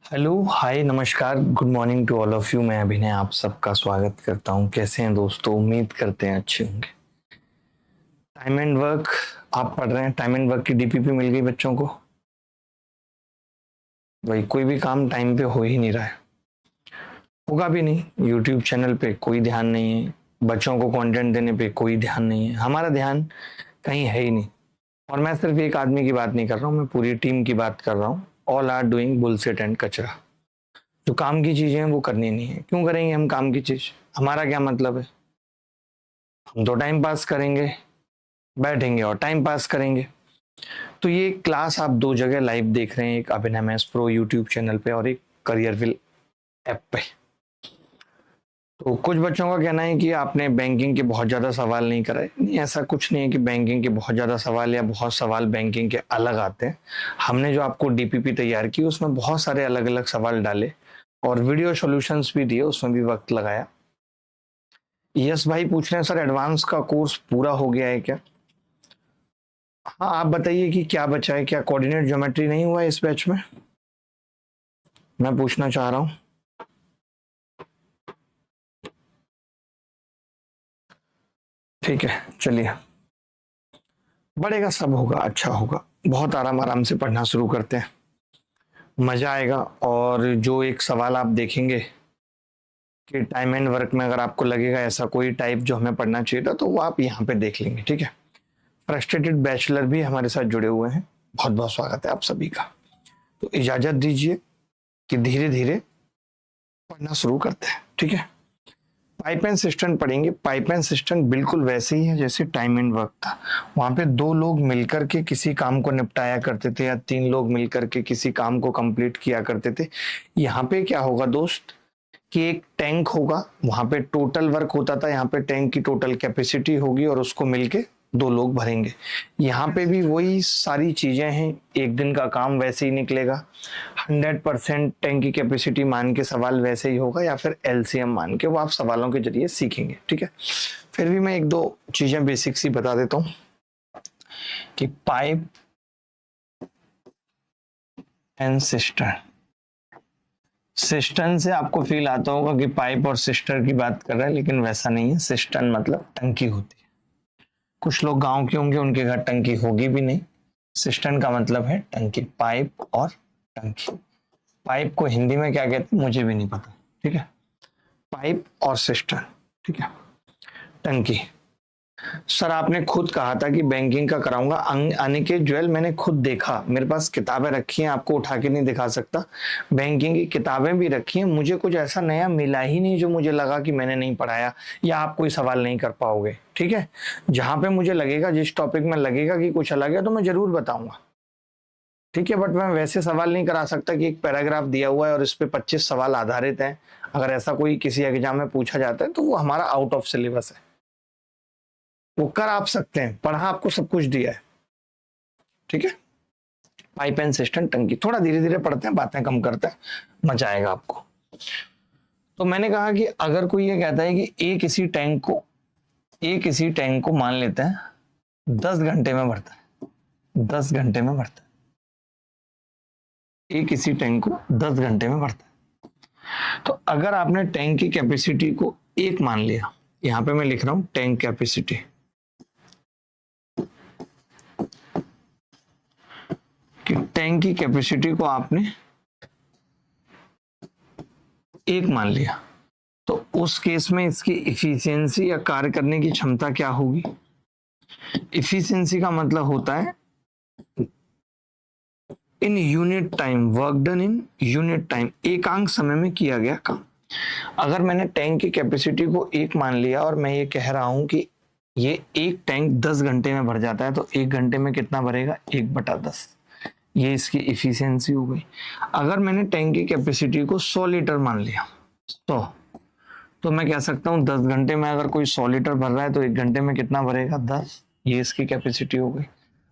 Hello hi नमस्कार good morning to all of you. मैं अभिनय आप सबका स्वागत करता हूं। कैसे हैं दोस्तों? उम्मीद करते हैं अच्छे होंगे। टाइम एंड वर्क आप पढ़ रहे हैं। टाइम एंड वर्क की डीपीपी मिल गई बच्चों को। भाई कोई भी काम टाइम पे हो ही नहीं रहा है, होगा भी नहीं। यूट्यूब चैनल पे कोई ध्यान नहीं है, बच्चों को कंटेंट देने पे कोई ध्यान नहीं है, हमारा ध्यान कहीं है ही नहीं। और मैं सिर्फ एक आदमी की बात नहीं कर रहा हूँ, मैं पूरी टीम की बात कर रहा हूँ। All are doing bullshit and कचरा। जो काम की चीजें हैं वो करनी नहीं है। क्यों करेंगे हम काम की चीज? हमारा क्या मतलब है? हम तो टाइम पास करेंगे, बैठेंगे और टाइम पास करेंगे। तो ये क्लास आप दो जगह लाइव देख रहे हैं, एक अभिनय मैथ्स प्रो यूट्यूब चैनल पे और एक करियरविल ऐप पे। तो कुछ बच्चों का कहना है कि आपने बैंकिंग के बहुत ज्यादा सवाल नहीं कराए। नहीं, ऐसा कुछ नहीं है कि बैंकिंग के बहुत ज्यादा सवाल या बहुत सवाल बैंकिंग के अलग आते हैं। हमने जो आपको डीपीपी तैयार की उसमें बहुत सारे अलग अलग सवाल डाले और वीडियो सॉल्यूशंस भी दिए, उसमें भी वक्त लगाया। यस भाई पूछ रहे हैं सर एडवांस का कोर्स पूरा हो गया है क्या? हाँ आप बताइए कि क्या बचा है। क्या कोऑर्डिनेट ज्योमेट्री नहीं हुआ है इस बैच में? मैं पूछना चाह रहा हूँ। ठीक है चलिए, बढ़ेगा, सब होगा, अच्छा होगा। बहुत आराम आराम से पढ़ना शुरू करते हैं, मजा आएगा। और जो एक सवाल आप देखेंगे कि टाइम एंड वर्क में अगर आपको लगेगा ऐसा कोई टाइप जो हमें पढ़ना चाहिए था, तो वो आप यहाँ पे देख लेंगे। ठीक है। फ्रस्ट्रेटेड बैचलर भी हमारे साथ जुड़े हुए हैं, बहुत बहुत स्वागत है आप सभी का। तो इजाजत दीजिए कि धीरे धीरे पढ़ना शुरू करते हैं। ठीक है। पाइप एंड सिस्टम पढ़ेंगे। पाइप एंड सिस्टम बिल्कुल वैसे ही है जैसे टाइम एंड वर्क था। वहां पे दो लोग मिलकर के किसी काम को निपटाया करते थे या तीन लोग मिलकर के किसी काम को कंप्लीट किया करते थे। यहाँ पे क्या होगा दोस्त कि एक टैंक होगा, वहां पे टोटल वर्क होता था, यहाँ पे टैंक की टोटल कैपेसिटी होगी और उसको मिलके दो लोग भरेंगे। यहाँ पे भी वही सारी चीजें हैं, एक दिन का काम वैसे ही निकलेगा। 100% टैंक की कैपेसिटी मान के सवाल वैसे ही होगा या फिर एलसीएम मान के, वो आप सवालों के जरिए सीखेंगे। ठीक है। फिर भी मैं एक दो चीजें बेसिक सी बता देता हूँ कि पाइप एंड सिस्टम। सिस्टम से आपको फील आता होगा कि पाइप और सिस्टर की बात कर रहा है, लेकिन वैसा नहीं है। सिस्टम मतलब टंकी होती है। कुछ लोग गांव के होंगे, उनके घर टंकी होगी भी नहीं। सिस्टम का मतलब है टंकी, पाइप और टंकी। पाइप को हिंदी में क्या कहते हैं मुझे भी नहीं पता। ठीक है। पाइप और सिस्टम। ठीक है। टंकी। सर आपने खुद कहा था कि बैंकिंग का कराऊंगा। अनिकेत ज्वेल, मैंने खुद देखा, मेरे पास किताबें रखी हैं, आपको उठा के नहीं दिखा सकता। बैंकिंग की किताबें भी रखी हैं। मुझे कुछ ऐसा नया मिला ही नहीं जो मुझे लगा कि मैंने नहीं पढ़ाया या आप कोई सवाल नहीं कर पाओगे। ठीक है। जहां पे मुझे लगेगा, जिस टॉपिक में लगेगा कि कुछ अलग है, तो मैं जरूर बताऊंगा। ठीक है। बट मैं वैसे सवाल नहीं करा सकता कि एक पैराग्राफ दिया हुआ है और इस पे 25 सवाल आधारित हैं। अगर ऐसा कोई किसी एग्जाम में पूछा जाता है तो वो हमारा आउट ऑफ सिलेबस है। वो कर आप सकते हैं, पढ़ा आपको सब कुछ दिया है। ठीक है। पाइप एंड सिस्टम टंकी थोड़ा धीरे धीरे पढ़ते हैं, बातें कम करते हैं, मजा आएगा आपको। तो मैंने कहा कि अगर कोई ये कहता है कि एक इसी टैंक को मान लेते हैं 10 घंटे में भरता है, 10 घंटे में भरता है, एक इसी टैंक को 10 घंटे में भरता है। तो अगर आपने टैंक की कैपेसिटी को एक मान लिया, यहां पे मैं लिख रहा हूं टैंक कैपेसिटी, कि टैंक की कैपेसिटी को आपने एक मान लिया, तो उस केस में इसकी इफिशियंसी या कार्य करने की क्षमता क्या होगी? इफिशियंसी का मतलब होता है in unit time, work done in unit time, एकांक समय में किया गया काम। अगर मैंने टैंक की कैपेसिटी को एक मान लिया और मैं ये कह रहा हूं कि ये एक टैंक 10 घंटे में भर जाता है, तो एक घंटे में कितना भरेगा? 1/10। ये इसकी इफिशियंसी हो गई। अगर मैंने टैंक की कैपेसिटी को 100 लीटर मान लिया, 100, तो मैं कह सकता हूँ 10 घंटे में अगर कोई 100 लीटर भर रहा है तो एक घंटे में कितना भरेगा? 10। ये इसकी कैपेसिटी हो गई।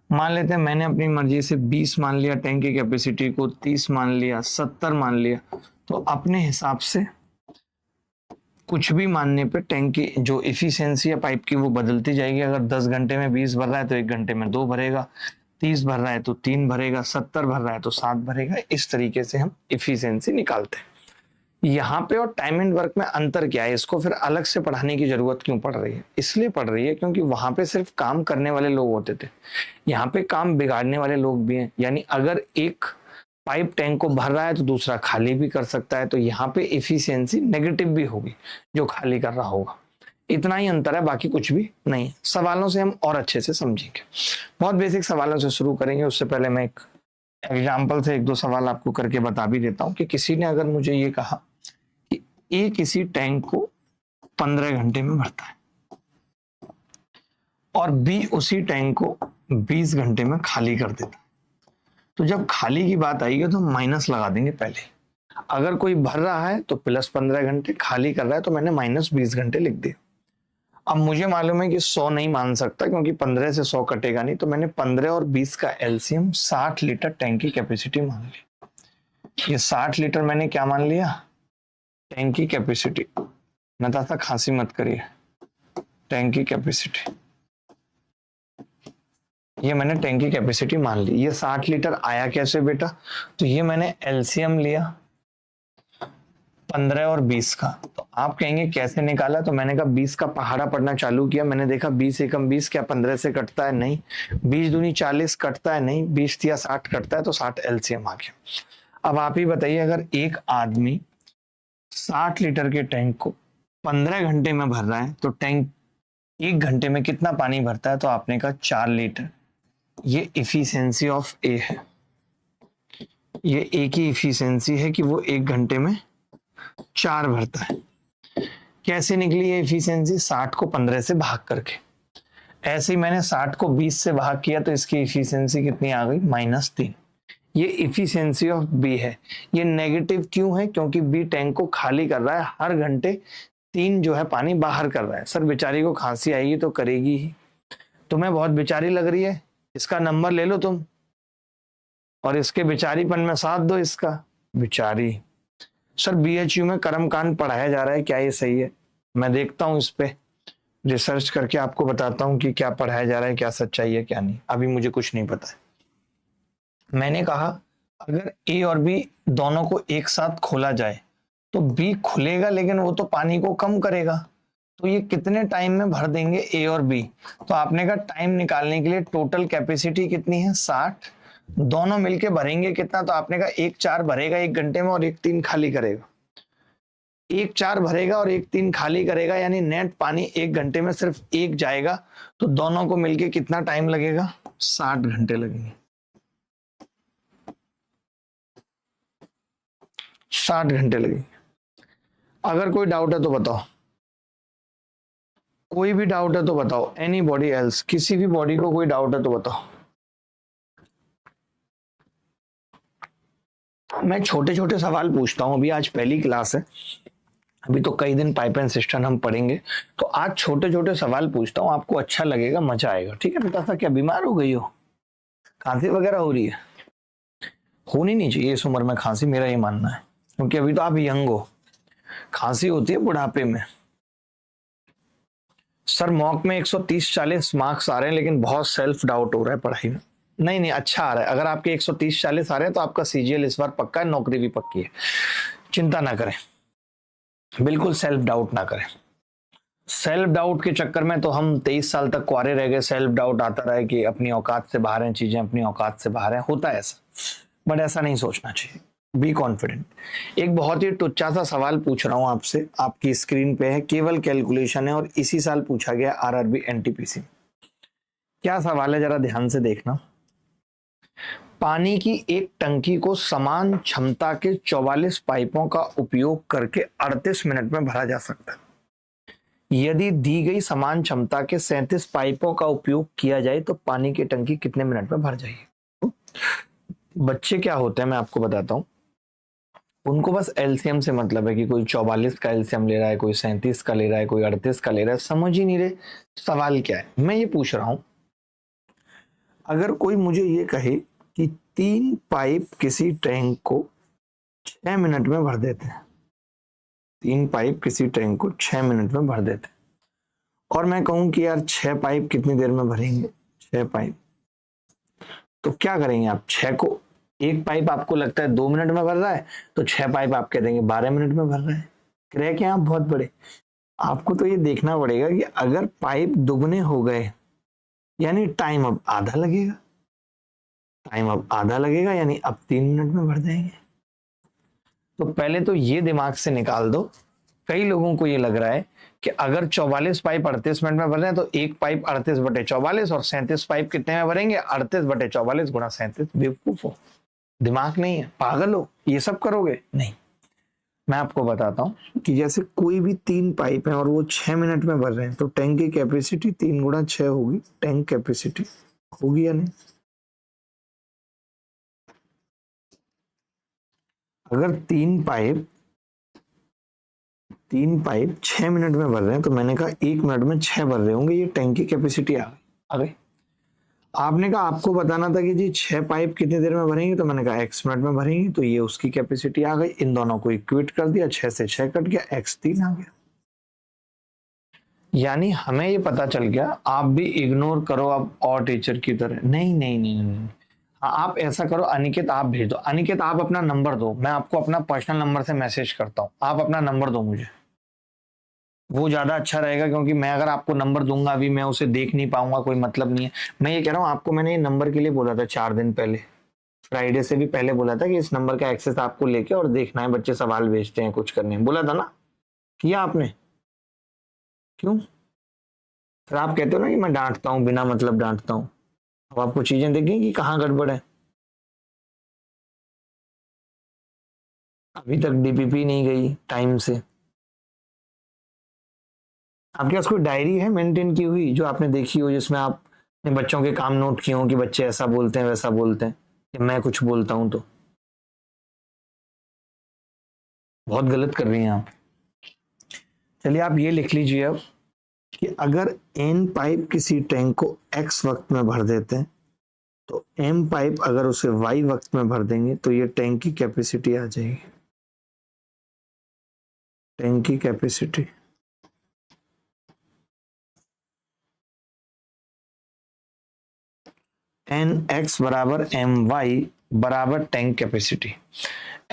मान लेते हैं मैंने अपनी मर्जी से 20 मान लिया, टैंक की कैपेसिटी को 30 मान लिया, 70 मान लिया, तो अपने हिसाब से कुछ भी मानने पे टैंक की जो इफिशियंसी है पाइप की वो बदलती जाएगी। अगर 10 घंटे में 20 भर रहा है तो एक घंटे में 2 भरेगा, 30 भर रहा है तो 3 भरेगा, 70 भर रहा है तो 7 भरेगा। इस तरीके से हम इफिशियंसी निकालते हैं। यहाँ पे और टाइम एंड वर्क में अंतर क्या है, इसको फिर अलग से पढ़ाने की जरूरत क्यों पड़ रही है? इसलिए पड़ रही है क्योंकि वहां पे सिर्फ काम करने वाले लोग होते थे, यहाँ पे काम बिगाड़ने वाले लोग भी हैं। यानी अगर एक पाइप टैंक को भर रहा है तो दूसरा खाली भी कर सकता है, तो यहाँ पे इफिशियंसी नेगेटिव भी होगी जो खाली कर रहा होगा। इतना ही अंतर है, बाकी कुछ भी नहीं। सवालों से हम और अच्छे से समझेंगे। बहुत बेसिक सवालों से शुरू करेंगे। उससे पहले मैं एक एग्जाम्पल से 1-2 सवाल आपको करके बता भी देता हूं कि किसी ने अगर मुझे ये कहा कि ए किसी टैंक को 15 घंटे में भरता है और बी उसी टैंक को 20 घंटे में खाली कर देता है, तो जब खाली की बात आएगी तो माइनस लगा देंगे पहले। अगर कोई भर रहा है तो प्लस 15 घंटे, खाली कर रहा है तो मैंने माइनस 20 घंटे लिख दिया। अब मुझे मालूम है कि 100 नहीं मान सकता क्योंकि 15 से 100 कटेगा नहीं, तो मैंने 15 और 20 का एलसीएम 60 लीटर टैंक की कैपेसिटी मान ली। ये 60 लीटर मैंने क्या मान लिया? टैंक की कैपेसिटी। नताशा खांसी मत करिए। टैंक की कैपेसिटी, ये मैंने टैंक की कैपेसिटी मान ली। ये 60 लीटर आया कैसे बेटा? तो ये मैंने एलसीएम लिया 15 और 20 का। तो आप कहेंगे कैसे निकाला? तो मैंने कहा 20 का पहाड़ा पढ़ना चालू किया, मैंने देखा 20 एकम 20, क्या 15 से कटता है? नहीं। 20 दूनी 40 कटता है? नहीं। 20 या 60 कटता है, तो 60 एलसीएम आ गया। अब आप ही बताइए, अगर एक आदमी 60 लीटर के टैंक को 15 घंटे में भर रहा है तो टैंक 1 घंटे में कितना पानी भरता है? तो आपने कहा 4 लीटर। ये इफिशियंसी ऑफ ए है, ये ए की इफिशियंसी है कि वो 1 घंटे में 4 भरता है। कैसे निकली ये इफिशियंसी? 60 को 15 से भाग करके। ऐसे ही मैंने 60 को 20 से भाग किया तो इसकी इफिशियंसी कितनी आ गई? -3। ये इफिशियंसी ऑफ बी है। ये नेगेटिव क्यों है? क्योंकि बी टैंक को खाली कर रहा है, हर घंटे 3 जो है पानी बाहर कर रहा है। सर बेचारी को खांसी आएगी तो करेगी ही। तुम्हें बहुत बेचारी लग रही है, इसका नंबर ले लो तुम और इसके बेचारीपन में साथ दो इसका। बेचारी सर बीएचयू में कर्मकांड पढ़ाया जा रहा है, क्या ये सही है? मैं देखता हूं, इस पे रिसर्च करके आपको बताता हूं कि क्या पढ़ाया जा रहा है, क्या सच्चाई है क्या नहीं। अभी मुझे कुछ नहीं पता है। मैंने कहा अगर ए और बी दोनों को एक साथ खोला जाए तो बी खुलेगा लेकिन वो तो पानी को कम करेगा, तो ये कितने टाइम में भर देंगे ए और बी? तो आपने कहा टाइम निकालने के लिए टोटल कैपेसिटी कितनी है? 60। दोनों मिलके भरेंगे कितना? तो आपने कहा 1 4 भरेगा 1 घंटे में और 1 3 खाली करेगा। 1 4 भरेगा और 1 3 खाली करेगा, यानी नेट पानी 1 घंटे में सिर्फ 1 जाएगा। तो दोनों को मिलके कितना टाइम लगेगा? 60 घंटे लगेंगे। 60 घंटे लगेंगे। अगर कोई डाउट है तो बताओ, कोई भी डाउट है तो बताओ। एनी बॉडी एल्स, किसी भी बॉडी को कोई डाउट है तो बताओ। मैं छोटे छोटे सवाल पूछता हूं। अभी आज पहली क्लास है, अभी तो कई दिन पाइप एंड सिस्टम हम पढ़ेंगे, तो आज छोटे छोटे सवाल पूछता हूं, आपको अच्छा लगेगा, मजा आएगा। ठीक है? बता सा क्या बीमार हो गई हो? खांसी वगैरह हो रही है? होनी नहीं चाहिए इस उम्र में खांसी, मेरा ये मानना है, क्योंकि अभी तो आप यंग हो। खांसी होती है बुढ़ापे में। सर मॉक में 130-40 मार्क्स आ रहे हैं, लेकिन बहुत सेल्फ डाउट हो रहा है पढ़ाई में। नहीं नहीं, अच्छा आ रहा है। अगर आपके 130-40 आ रहे हैं तो आपका सीजीएल इस बार पक्का है, नौकरी भी पक्की है। चिंता ना करें, बिल्कुल सेल्फ डाउट ना करें। सेल्फ डाउट के चक्कर में तो हम 23 साल तक कुआरे रह गए। सेल्फ डाउट आता रहा है कि अपनी औकात से बाहर हैं चीजें, अपनी औकात से बाहर है। होता है ऐसा, बट ऐसा नहीं सोचना चाहिए। Be confident. एक बहुत ही टुच्चा सा सवाल पूछ रहा हूं आपसे, आपकी स्क्रीन पे है, केवल कैलकुलेशन है और इसी साल पूछा गया आरआरबी एनटीपीसी। क्या सवाल है जरा ध्यान से देखना। पानी की एक टंकी को समान क्षमता के 44 पाइपों का उपयोग करके 38 मिनट में भरा जा सकता है। यदि दी गई समान क्षमता के 37 पाइपों का उपयोग किया जाए तो पानी की टंकी कितने मिनट में भर जाएगी? बच्चे क्या होते हैं मैं आपको बताता हूं, उनको बस एलसीएम से मतलब है कि कोई 44 का एलसीएम ले रहा है, कोई 37 का ले रहा है, कोई 38 का ले रहा है। समझ ही नहीं रहे सवाल क्या है। मैं ये पूछ रहा हूं, अगर कोई मुझे ये कहे कि 3 पाइप किसी टैंक को 6 मिनट में भर देते हैं, 3 पाइप किसी टैंक को 6 मिनट में भर देते हैं, और मैं कहूं कि यार 6 पाइप कितनी देर में भरेंगे? 6 पाइप तो क्या करेंगे आप, 6 को, एक पाइप आपको लगता है 2 मिनट में भर रहा है, तो 6 पाइप आप कह देंगे 12 मिनट में भर रहा है। क्रैक है आप बहुत बड़े। आपको तो ये देखना पड़ेगा कि अगर पाइप दुगने हो गए यानी टाइम अब आधा लगेगा, टाइम अब आधा लगेगा यानी अब 3 मिनट में भर जाएंगे। तो पहले तो ये दिमाग से निकाल दो। कई लोगों को ये लग रहा है कि अगर 44 पाइप 38 मिनट में भर रहे हैं तो एक पाइप 38/44 और 37 पाइप कितने में भरेंगे, 38/44 गुणा 37। बेवकूफ हो, दिमाग नहीं है, पागल हो, ये सब करोगे नहीं। मैं आपको बताता हूं कि जैसे कोई भी 3 पाइप है और वो 6 मिनट में भर रहे हैं तो टैंक की कैपेसिटी 3 गुणा 6 होगी। टैंक कैपेसिटी होगी या नहीं? अगर 3 पाइप 6 मिनट में भर रहे हैं तो मैंने कहा 1 मिनट में 6 भर रहे होंगे, ये टैंक की कैपेसिटी आ गई। आपने कहा आपको बताना था कि जी 6 पाइप कितनी देर में भरेंगे, तो मैंने कहा x मिनट में भरेंगे, तो ये उसकी कैपेसिटी आ गई। इन दोनों को इक्वेट कर दिया, 6 से 6 कट गया, x 3 आ गया। यानी हमें ये पता चल गया। आप भी इग्नोर करो अब और टीचर की तरह, नहीं नहीं नहीं नहीं, आप ऐसा करो, अनिकेत आप भेज दो। अनिकेत आप अपना नंबर दो, मैं आपको अपना पर्सनल नंबर से मैसेज करता हूँ, आप अपना नंबर दो मुझे, वो ज्यादा अच्छा रहेगा। क्योंकि मैं अगर आपको नंबर दूंगा अभी मैं उसे देख नहीं पाऊंगा, कोई मतलब नहीं है। मैं ये कह रहा हूँ आपको, मैंने ये नंबर के लिए बोला था 4 दिन पहले, फ्राइडे से भी पहले बोला था कि इस नंबर का एक्सेस आपको लेके और देखना है, बच्चे सवाल भेजते हैं, कुछ करने बोला था ना, किया आपने? क्यों? फिर आप कहते हो ना कि मैं डांटता हूँ, बिना मतलब डांटता हूँ। अब आपको चीजें दिख गई कि कहाँ गड़बड़ है। अभी तक डीपीपी नहीं गई टाइम से। आपके पास कोई डायरी है मेंटेन की हुई जो आपने देखी हो, जिसमें आपने बच्चों के काम नोट किए हो कि बच्चे ऐसा बोलते हैं वैसा बोलते हैं, कि मैं कुछ बोलता हूं तो? बहुत गलत कर रही हैं आप। चलिए आप ये लिख लीजिए अब कि अगर n पाइप किसी टैंक को x वक्त में भर देते हैं तो m पाइप अगर उसे y वक्त में भर देंगे तो ये टैंक की कैपेसिटी आ जाएगी। टैंक की कैपेसिटी nx बराबर my बराबर टैंक कैपेसिटी।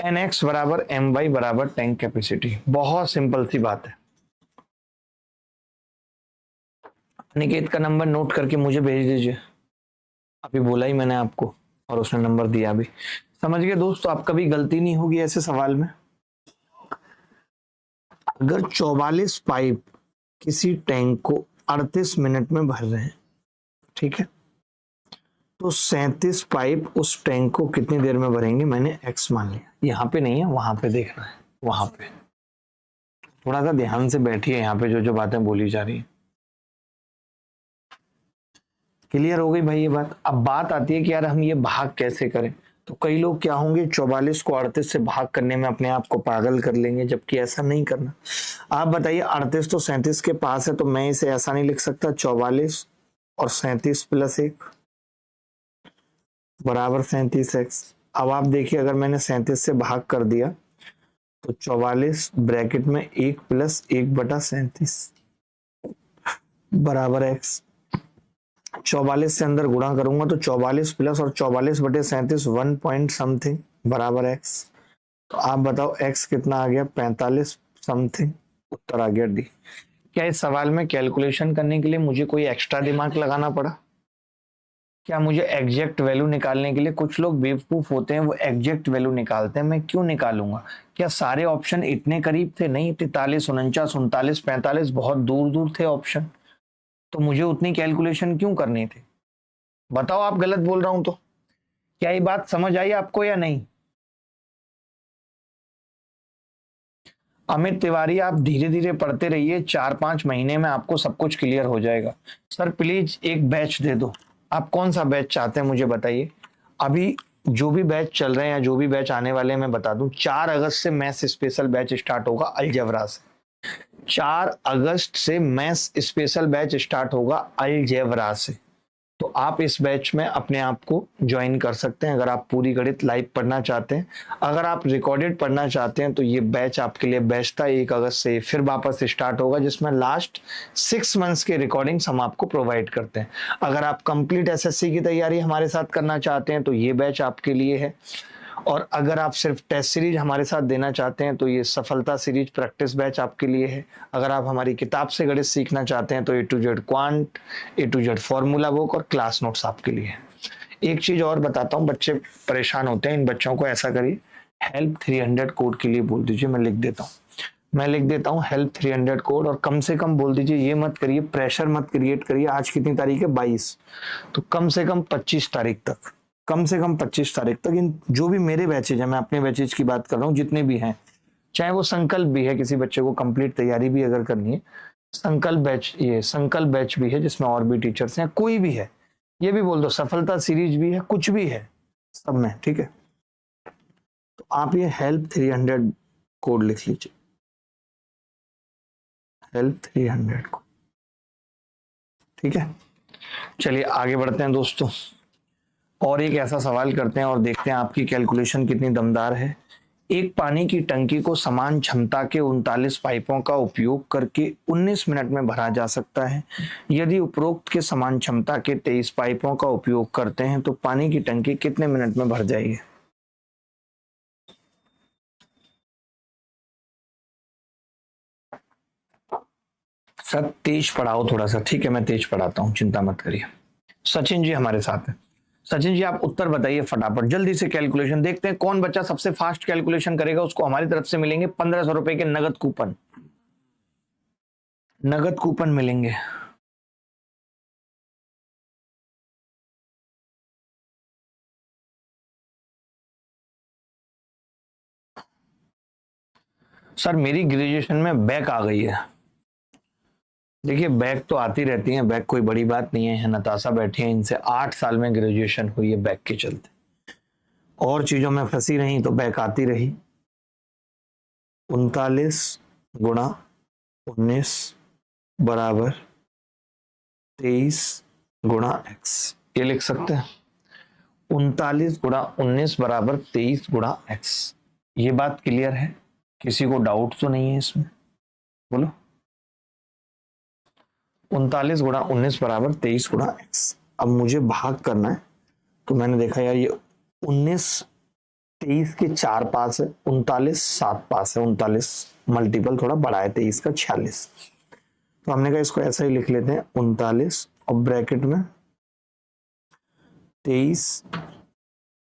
nx बराबर my बराबर टैंक कैपेसिटी। बहुत सिंपल सी बात है। अनिकेत का नंबर नोट करके मुझे भेज दीजिए, अभी बोला ही मैंने आपको और उसने नंबर दिया भी। समझ गए दोस्तों, आप कभी गलती नहीं होगी ऐसे सवाल में। अगर 44 पाइप किसी टैंक को 38 मिनट में भर रहे हैं, ठीक है, तो 37 पाइप उस टैंक को कितनी देर में भरेंगे? मैंने x मान लिया, यहाँ पे नहीं है, वहां पे देखना है। वहां पे थोड़ा सा ध्यान से बैठिए, यहाँ पे जो जो बातें बोली जा रही है। क्लियर हो गई भाई ये बात? अब बात आती है कि यार हम ये भाग कैसे करें। तो कई लोग क्या होंगे, 44 को 38 से भाग करने में अपने आप को पागल कर लेंगे, जबकि ऐसा नहीं करना। आप बताइए, 38 तो 37 के पास है, तो मैं इसे ऐसा नहीं लिख सकता 44 और 37 प्लस 1 बराबर 37x। अब आप देखिए, अगर मैंने 37 से भाग कर दिया तो 44 ब्रैकेट में 1 प्लस 1/37 बराबर x। 44 से अंदर गुणा करूंगा तो 44 प्लस और 44/37 1 पॉइंट समथिंग बराबर x। तो आप बताओ x कितना आ गया? 45 समथिंग। उत्तर आ गया डी। क्या इस सवाल में कैलकुलेशन करने के लिए मुझे कोई एक्स्ट्रा दिमाग लगाना पड़ा? क्या मुझे एग्जैक्ट वैल्यू निकालने के लिए? कुछ लोग बेवकूफ होते हैं, वो एग्जैक्ट वैल्यू निकालते हैं, मैं क्यों निकालूंगा? क्या सारे ऑप्शन इतने करीब थे? नहीं, 43 49 39 45 बहुत दूर दूर थे ऑप्शन, तो मुझे उतनी कैलकुलेशन क्यों करनी थी? बताओ, आप गलत बोल रहा हूं तो? क्या ये बात समझ आई आपको या नहीं? अमित तिवारी, आप धीरे धीरे पढ़ते रहिए, 4-5 महीने में आपको सब कुछ क्लियर हो जाएगा। सर प्लीज एक बैच दे दो। आप कौन सा बैच चाहते हैं मुझे बताइए। अभी जो भी बैच चल रहे हैं या जो भी बैच आने वाले हैं, मैं बता दूं, 4 अगस्त से मैथ्स स्पेशल बैच स्टार्ट होगा अलजेब्रा से। 4 अगस्त से मैथ्स स्पेशल बैच स्टार्ट होगा अलजेब्रा से, तो आप इस बैच में अपने आप को ज्वाइन कर सकते हैं अगर आप पूरी गणित लाइव पढ़ना चाहते हैं। अगर आप रिकॉर्डेड पढ़ना चाहते हैं तो ये बैच आपके लिए बेस्ट था। 1 अगस्त से फिर वापस स्टार्ट होगा, जिसमें लास्ट 6 मंथ्स के रिकॉर्डिंग्स हम आपको प्रोवाइड करते हैं। अगर आप कंप्लीट एसएससी की तैयारी हमारे साथ करना चाहते हैं तो ये बैच आपके लिए है। और अगर आप सिर्फ टेस्ट सीरीज हमारे साथ देना चाहते हैं तो ये सफलता सीरीज प्रैक्टिस बैच आपके लिए है। अगर आप हमारी किताब से गणित सीखना चाहते हैं तो A to Z quant, A to Z formula book और क्लास नोट्स आपके लिए है। एक चीज और बताता हूँ, बच्चे परेशान होते हैं, इन बच्चों को ऐसा करिए, हेल्प 300 कोड के लिए बोल दीजिए, मैं लिख देता हूँ हेल्प 300 कोड। और कम से कम बोल दीजिए, ये मत करिए, प्रेशर मत क्रिएट करिए। आज कितनी तारीख है? 22। तो कम से कम 25 तारीख तक, कम से कम 25 तारीख तक इन जो भी मेरे बैचेज है, मैं अपने बैचेज की बात कर रहा हूँ, जितने भी हैं, चाहे वो संकल्प भी है, किसी बच्चे को कंप्लीट तैयारी भी अगर करनी है, संकल्प बैच, ये संकल्प बैच भी है जिसमें और भी टीचर्स हैं, कोई भी है, ये भी बोल दो, सफलता सीरीज भी है, कुछ भी है, सब में, ठीक है। तो आप ये हेल्प 300 कोड लिख लीजिए, हेल्प 300 को, ठीक है। चलिए आगे बढ़ते हैं दोस्तों, और एक ऐसा सवाल करते हैं और देखते हैं आपकी कैलकुलेशन कितनी दमदार है। एक पानी की टंकी को समान क्षमता के 39 पाइपों का उपयोग करके 19 मिनट में भरा जा सकता है। यदि उपरोक्त के समान क्षमता के 23 पाइपों का उपयोग करते हैं तो पानी की टंकी कितने मिनट में भर जाएगी? सर तेज पढ़ाओ थोड़ा सा, ठीक है, मैं तेज पढ़ाता हूँ, चिंता मत करिए। सचिन जी हमारे साथ है। सचिन जी आप उत्तर बताइए फटाफट, जल्दी से कैलकुलेशन देखते हैं कौन बच्चा सबसे फास्ट कैलकुलेशन करेगा, उसको हमारी तरफ से मिलेंगे 1500 रुपए के नगद कूपन, नगद कूपन मिलेंगे। सर मेरी ग्रेजुएशन में बैक आ गई है। देखिए बैक तो आती रहती है, बैक कोई बड़ी बात नहीं है, नताशा बैठी है, इनसे 8 साल में ग्रेजुएशन हुई है बैक के चलते, और चीजों में फंसी रही तो बैक आती रही। 39 गुणा 19 बराबर 23 गुणा x, ये लिख सकते हैं। 39 गुणा 19 बराबर 23 गुणा x, ये बात क्लियर है? किसी को डाउट तो नहीं है इसमें? बोलो। 39 गुणा 19 बराबर 23 गुणा x। अब मुझे भाग करना है, तो मैंने देखा यार ये 19 23 के 4 पास है, 39 7 पास है, 39 मल्टीपल थोड़ा बड़ा है 23 का, 46। तो हमने कहा इसको ऐसा ही लिख लेते हैं 39 और ब्रैकेट में 23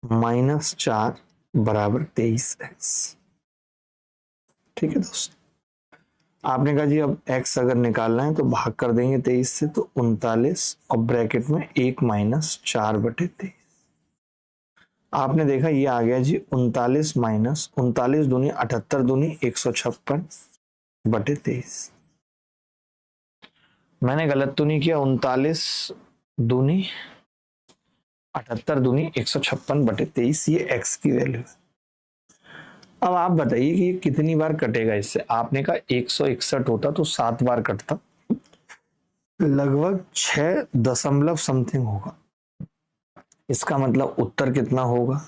माइनस 4 बराबर 23x, ठीक है दोस्त। आपने कहा जी अब x अगर निकालना है तो भाग कर देंगे 23 से, तो 39 और ब्रैकेट में 1 माइनस 4 बटे 23। आपने देखा ये आ गया जी 39 माइनस 39 दूनी 78 दूनी 156 बटे 23। मैंने गलत तो नहीं किया? 39 दूनी 78 दूनी 156 बटे 23, ये x की वैल्यू है। अब आप बताइए कि ये कितनी बार कटेगा इससे? आपने कहा 161 होता तो 7 बार कटता, लगभग 6 दशमलव समथिंग होगा। इसका मतलब उत्तर कितना होगा?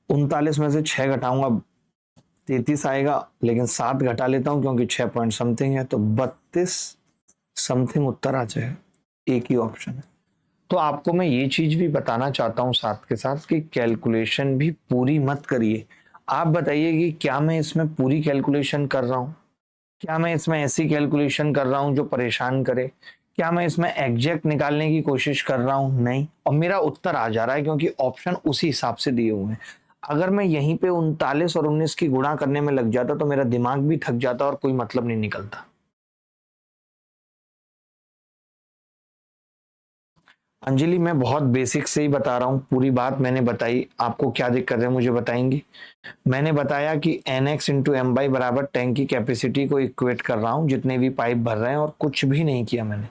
39 में से 6 घटाऊंगा 33 आएगा, लेकिन 7 घटा लेता हूं क्योंकि 6 पॉइंट समथिंग है, तो 32 समथिंग उत्तर आ जाएगा। एक ही ऑप्शन है। तो आपको मैं ये चीज भी बताना चाहता हूं साथ के साथ कि कैलकुलेशन भी पूरी मत करिए। आप बताइए कि क्या मैं इसमें पूरी कैलकुलेशन कर रहा हूं? क्या मैं इसमें ऐसी कैलकुलेशन कर रहा हूं जो परेशान करे? क्या मैं इसमें एग्जैक्ट निकालने की कोशिश कर रहा हूं? नहीं। और मेरा उत्तर आ जा रहा है क्योंकि ऑप्शन उसी हिसाब से दिए हुए हैं। अगर मैं यहीं पे 39 और 19 की गुणा करने में लग जाता तो मेरा दिमाग भी थक जाता और कोई मतलब नहीं निकलता। अंजलि मैं बहुत बेसिक से ही बता रहा हूँ, पूरी बात मैंने बताई, आपको क्या दिक्कत है मुझे बताएंगी? मैंने बताया कि nx इंटू एम बाई बराबर टैंक की कैपेसिटी को इक्वेट कर रहा हूँ जितने भी पाइप भर रहे हैं, और कुछ भी नहीं किया मैंने।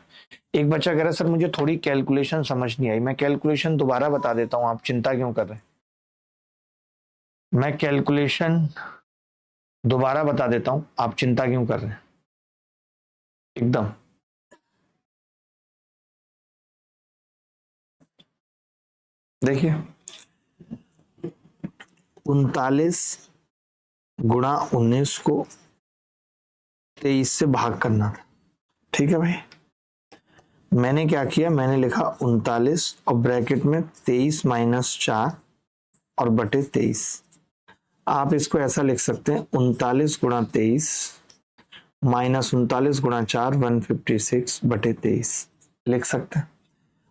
एक बच्चा कह रहा है सर मुझे थोड़ी कैलकुलेशन समझ नहीं आई, मैं कैलकुलेशन दोबारा बता देता हूँ, आप चिंता क्यों कर रहे हैं? मैं कैलकुलेशन दोबारा बता देता हूँ, आप चिंता क्यों कर रहे हैं? एकदम देखिए 39 गुणा 19 को 23 से भाग करना था। ठीक है भाई, मैंने क्या किया, मैंने लिखा 39 और ब्रैकेट में 23 माइनस 4 और बटे 23। आप इसको ऐसा लिख सकते हैं 39 गुणा 23 माइनस 39 गुणा 4 156 बटे 23 लिख सकते हैं।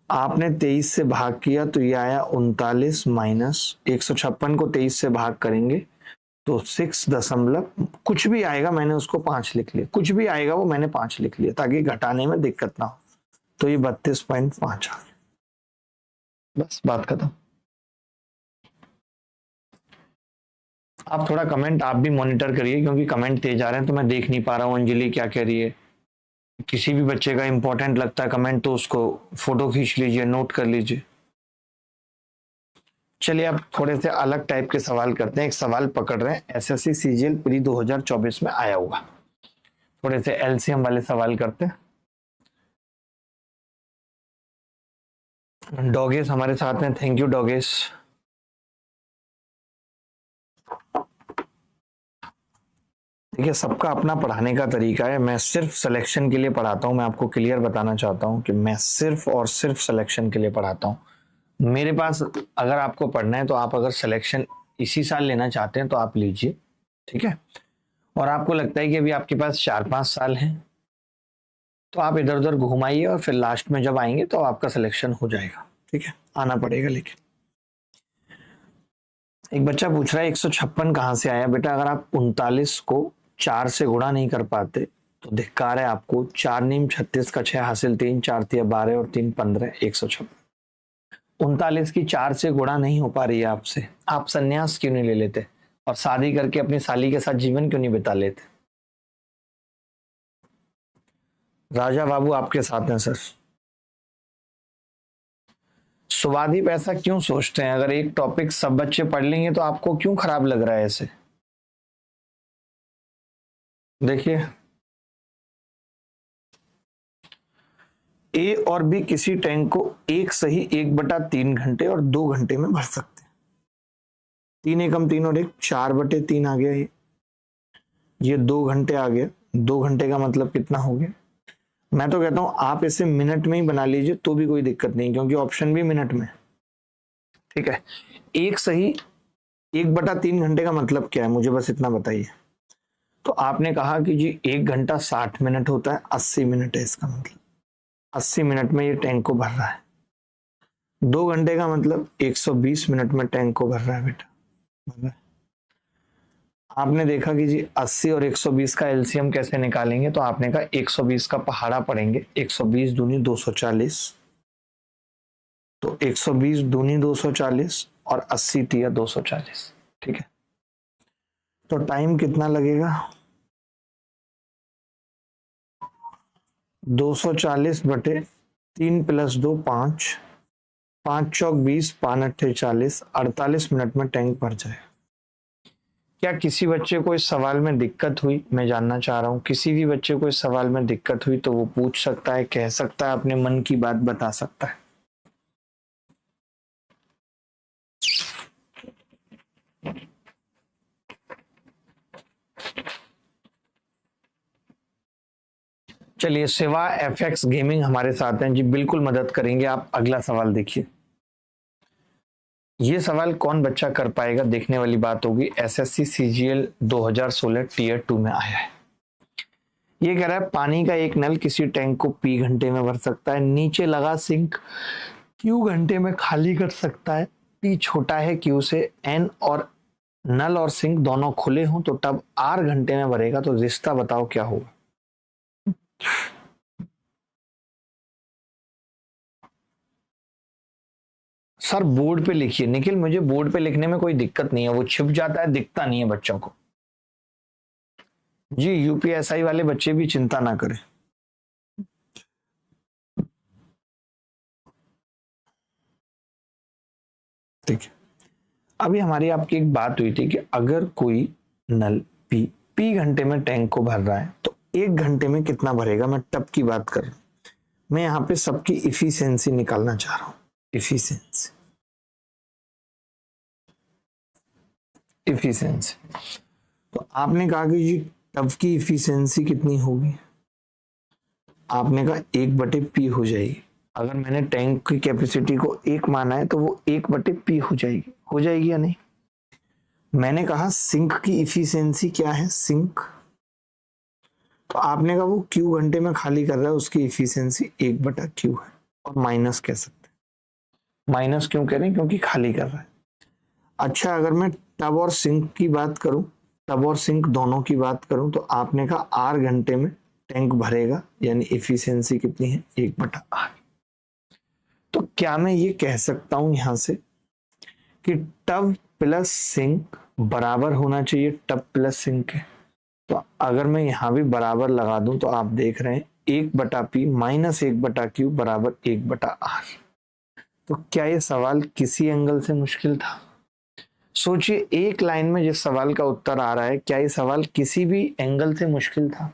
आपने 23 से भाग किया तो ये आया 39 माइनस 156 को 23 से भाग करेंगे तो 6 दशमलव कुछ भी आएगा, मैंने उसको 5 लिख लिया, कुछ भी आएगा वो मैंने 5 लिख लिया ताकि घटाने में दिक्कत ना हो। तो ये 32.5 आ गया, बस बात खत्म। आप थोड़ा कमेंट आप भी मॉनिटर करिए क्योंकि कमेंट तेज आ रहे हैं तो मैं देख नहीं पा रहा हूँ अंजलि क्या कह रही है। किसी भी बच्चे का इंपॉर्टेंट लगता है कमेंट तो उसको फोटो खींच लीजिए, नोट कर लीजिए। चलिए अब थोड़े से अलग टाइप के सवाल करते हैं। एक सवाल पकड़ रहे हैं, एसएससी सीजीएल प्री 2024 में आया हुआ, थोड़े से एलसीएम वाले सवाल करते हैं। डॉगेस हमारे साथ हैं, थैंक यू डॉगेस। देखिए सबका अपना पढ़ाने का तरीका है, मैं सिर्फ सिलेक्शन के लिए पढ़ाता हूँ। मैं आपको क्लियर बताना चाहता हूँ कि मैं सिर्फ और सिर्फ सिलेक्शन के लिए पढ़ाता हूँ। मेरे पास अगर आपको पढ़ना है तो आप अगर सिलेक्शन इसी साल लेना चाहते हैं तो आप लीजिए, ठीक है। और आपको लगता है कि अभी आपके पास 4-5 साल हैं तो आप इधर उधर घुमाइए और फिर लास्ट में जब आएंगे तो आपका सिलेक्शन हो जाएगा, ठीक है, आना पड़ेगा। लेकिन एक बच्चा पूछ रहा है 156 कहाँ से आया। बेटा अगर आप 39 को 4 से गुणा नहीं कर पाते तो धिक्कार है आपको। 4 नीम 36 का 6 हासिल 3, 4 तिया 12 और 3 15, 156। 39 की 4 से गुणा नहीं हो पा रही है आपसे, आप संन्यास क्यों नहीं ले लेते और शादी करके अपनी साली के साथ जीवन क्यों नहीं बिता लेते। राजा बाबू आपके साथ हैं सर। सुवादीप ऐसा क्यों सोचते हैं, अगर एक टॉपिक सब बच्चे पढ़ लेंगे तो आपको क्यों खराब लग रहा है ऐसे। देखिए ए और बी किसी टैंक को एक सही 1/3 घंटे और 2 घंटे में भर सकते हैं। 3 एकम 3 और 1 4/3 आ गया। ये 2 घंटे आ गया। 2 घंटे का मतलब कितना हो गया। मैं तो कहता हूं आप इसे मिनट में ही बना लीजिए तो भी कोई दिक्कत नहीं क्योंकि ऑप्शन भी मिनट में, ठीक है। एक सही 1/3 घंटे का मतलब क्या है मुझे बस इतना बताइए। तो आपने कहा कि जी 1 घंटा 60 मिनट होता है, 80 मिनट है इसका मतलब 80 मिनट में ये टैंक को भर रहा है। 2 घंटे का मतलब 120 मिनट में टैंक को भर रहा है बेटा, भर रहा है। आपने देखा कि जी 80 और 120 का एलसीएम कैसे निकालेंगे, तो आपने कहा 120 का पहाड़ा पढ़ेंगे। 120 दूनी 240, तो 120 दूनी 240 और 80 तिया 240, ठीक है। तो टाइम कितना लगेगा 240 बटे 3 + 2 5, 5 चौक 20, 5 अट्ठे 40, 48 मिनट में टैंक भर जाए। क्या किसी बच्चे को इस सवाल में दिक्कत हुई, मैं जानना चाह रहा हूँ। किसी भी बच्चे को इस सवाल में दिक्कत हुई तो वो पूछ सकता है, कह सकता है, अपने मन की बात बता सकता है। चलिए शिवा एफएक्स गेमिंग हमारे साथ हैं जी, बिल्कुल मदद करेंगे। आप अगला सवाल देखिए। ये सवाल कौन बच्चा कर पाएगा देखने वाली बात होगी। एसएससी सीजीएल 2016 टीयर 2 में आया है। ये कह रहा है पानी का एक नल किसी टैंक को पी घंटे में भर सकता है। नीचे लगा सिंक क्यू घंटे में खाली कर सकता है। पी छोटा है क्यू से, एन और नल और सिंक दोनों खुले हों तो टब आर घंटे में भरेगा। तो रिश्ता बताओ क्या होगा। सर बोर्ड पे लिखिए निखिल, मुझे बोर्ड पे लिखने में कोई दिक्कत नहीं है, वो छिप जाता है, दिखता नहीं है बच्चों को। जी यूपीएसआई वाले बच्चे भी चिंता ना करें। ठीक है, अभी हमारी आपकी एक बात हुई थी कि अगर कोई नल पी घंटे में टैंक को भर रहा है तो 1 घंटे में कितना भरेगा। मैं टब की बात कर रहा हूं, मैं यहाँ पे सबकी इफिशियंसी निकालना चाह रहा हूँ। Efficiency efficiency. तो आपने कहा कि जी टब की इफिशिएंसी कितनी होगी, आपने कहा 1/P हो जाएगी। अगर मैंने टैंक की कैपेसिटी को 1 माना है तो वो 1/P हो जाएगी या नहीं। मैंने कहा सिंक की इफिशिएंसी क्या है, सिंक, तो आपने कहा वो क्यू घंटे में खाली कर रहा है, उसकी इफिशिएंसी 1/Q है, और माइनस कह सकते हैं। माइनस क्यों कह रहे हैं, क्योंकि खाली कर रहा है। अच्छा, अगर मैं टब और सिंक की बात करूं, टब और सिंक दोनों की बात करूं, तो आपने कहा R घंटे में टैंक भरेगा, यानी इफिशिएंसी कितनी है, 1/R। तो क्या मैं ये कह सकता हूं यहां से कि टब प्लस सिंक बराबर होना चाहिए टब प्लस सिंक के। तो अगर मैं यहां भी बराबर लगा दूं तो आप देख रहे हैं 1/P माइनस 1/Q बराबर 1/R। तो क्या ये सवाल किसी एंगल से मुश्किल था? सोचिए, एक लाइन में जिस सवाल का उत्तर आ रहा है, क्या ये सवाल किसी भी एंगल से मुश्किल था?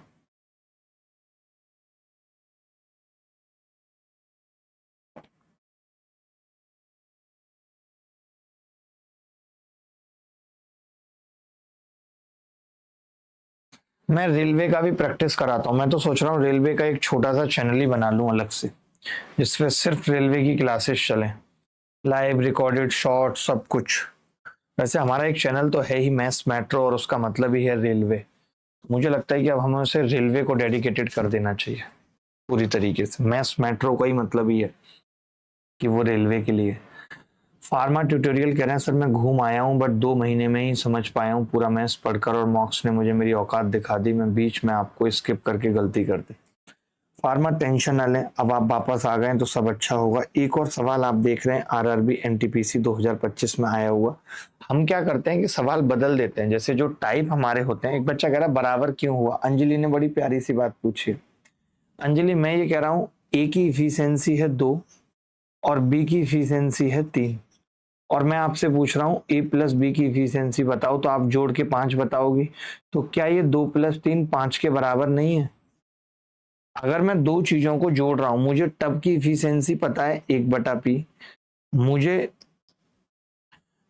मैं रेलवे का भी प्रैक्टिस कराता हूँ। मैं तो सोच रहा हूँ रेलवे का एक छोटा सा चैनल ही बना लूं अलग से, जिसमें सिर्फ रेलवे की क्लासेस चलें, लाइव रिकॉर्डेड शॉर्ट सब कुछ। वैसे हमारा एक चैनल तो है ही, मैथ्स मेट्रो, और उसका मतलब ही है रेलवे। मुझे लगता है कि अब हमें उसे रेलवे को डेडिकेटेड कर देना चाहिए पूरी तरीके से। मैथ्स मेट्रो का ही मतलब ही है कि वो रेलवे के लिए। फार्मा ट्यूटोरियल कह रहे हैं सर मैं घूम आया हूँ, बट 2 महीने में ही समझ पाया हूँ पूरा मैथ्स पढ़कर, और मॉक्स ने मुझे मेरी औकात दिखा दी, मैं बीच में आपको स्किप करके गलती कर दी। फार्मा टेंशन न लें, अब आप वापस आ गए तो सब अच्छा होगा। एक और सवाल आप देख रहे हैं आरआरबी एनटीपीसी 2025 में आया हुआ। हम क्या करते हैं कि सवाल बदल देते हैं, जैसे जो टाइप हमारे होते हैं। एक बच्चा कह रहा है बराबर क्यों हुआ, अंजलि ने बड़ी प्यारी सी बात पूछी। अंजलि, मैं ये कह रहा हूँ ए की इफिशियंसी है 2 और बी की इफिशियंसी है 3, और मैं आपसे पूछ रहा हूँ ए प्लस बी की इफिशियंसी बताओ, तो आप जोड़ के 5 बताओगी। तो क्या ये 2 + 3 5 के बराबर नहीं है? अगर मैं दो चीजों को जोड़ रहा हूं, मुझे टब की इफिशियंसी पता है 1/P, मुझे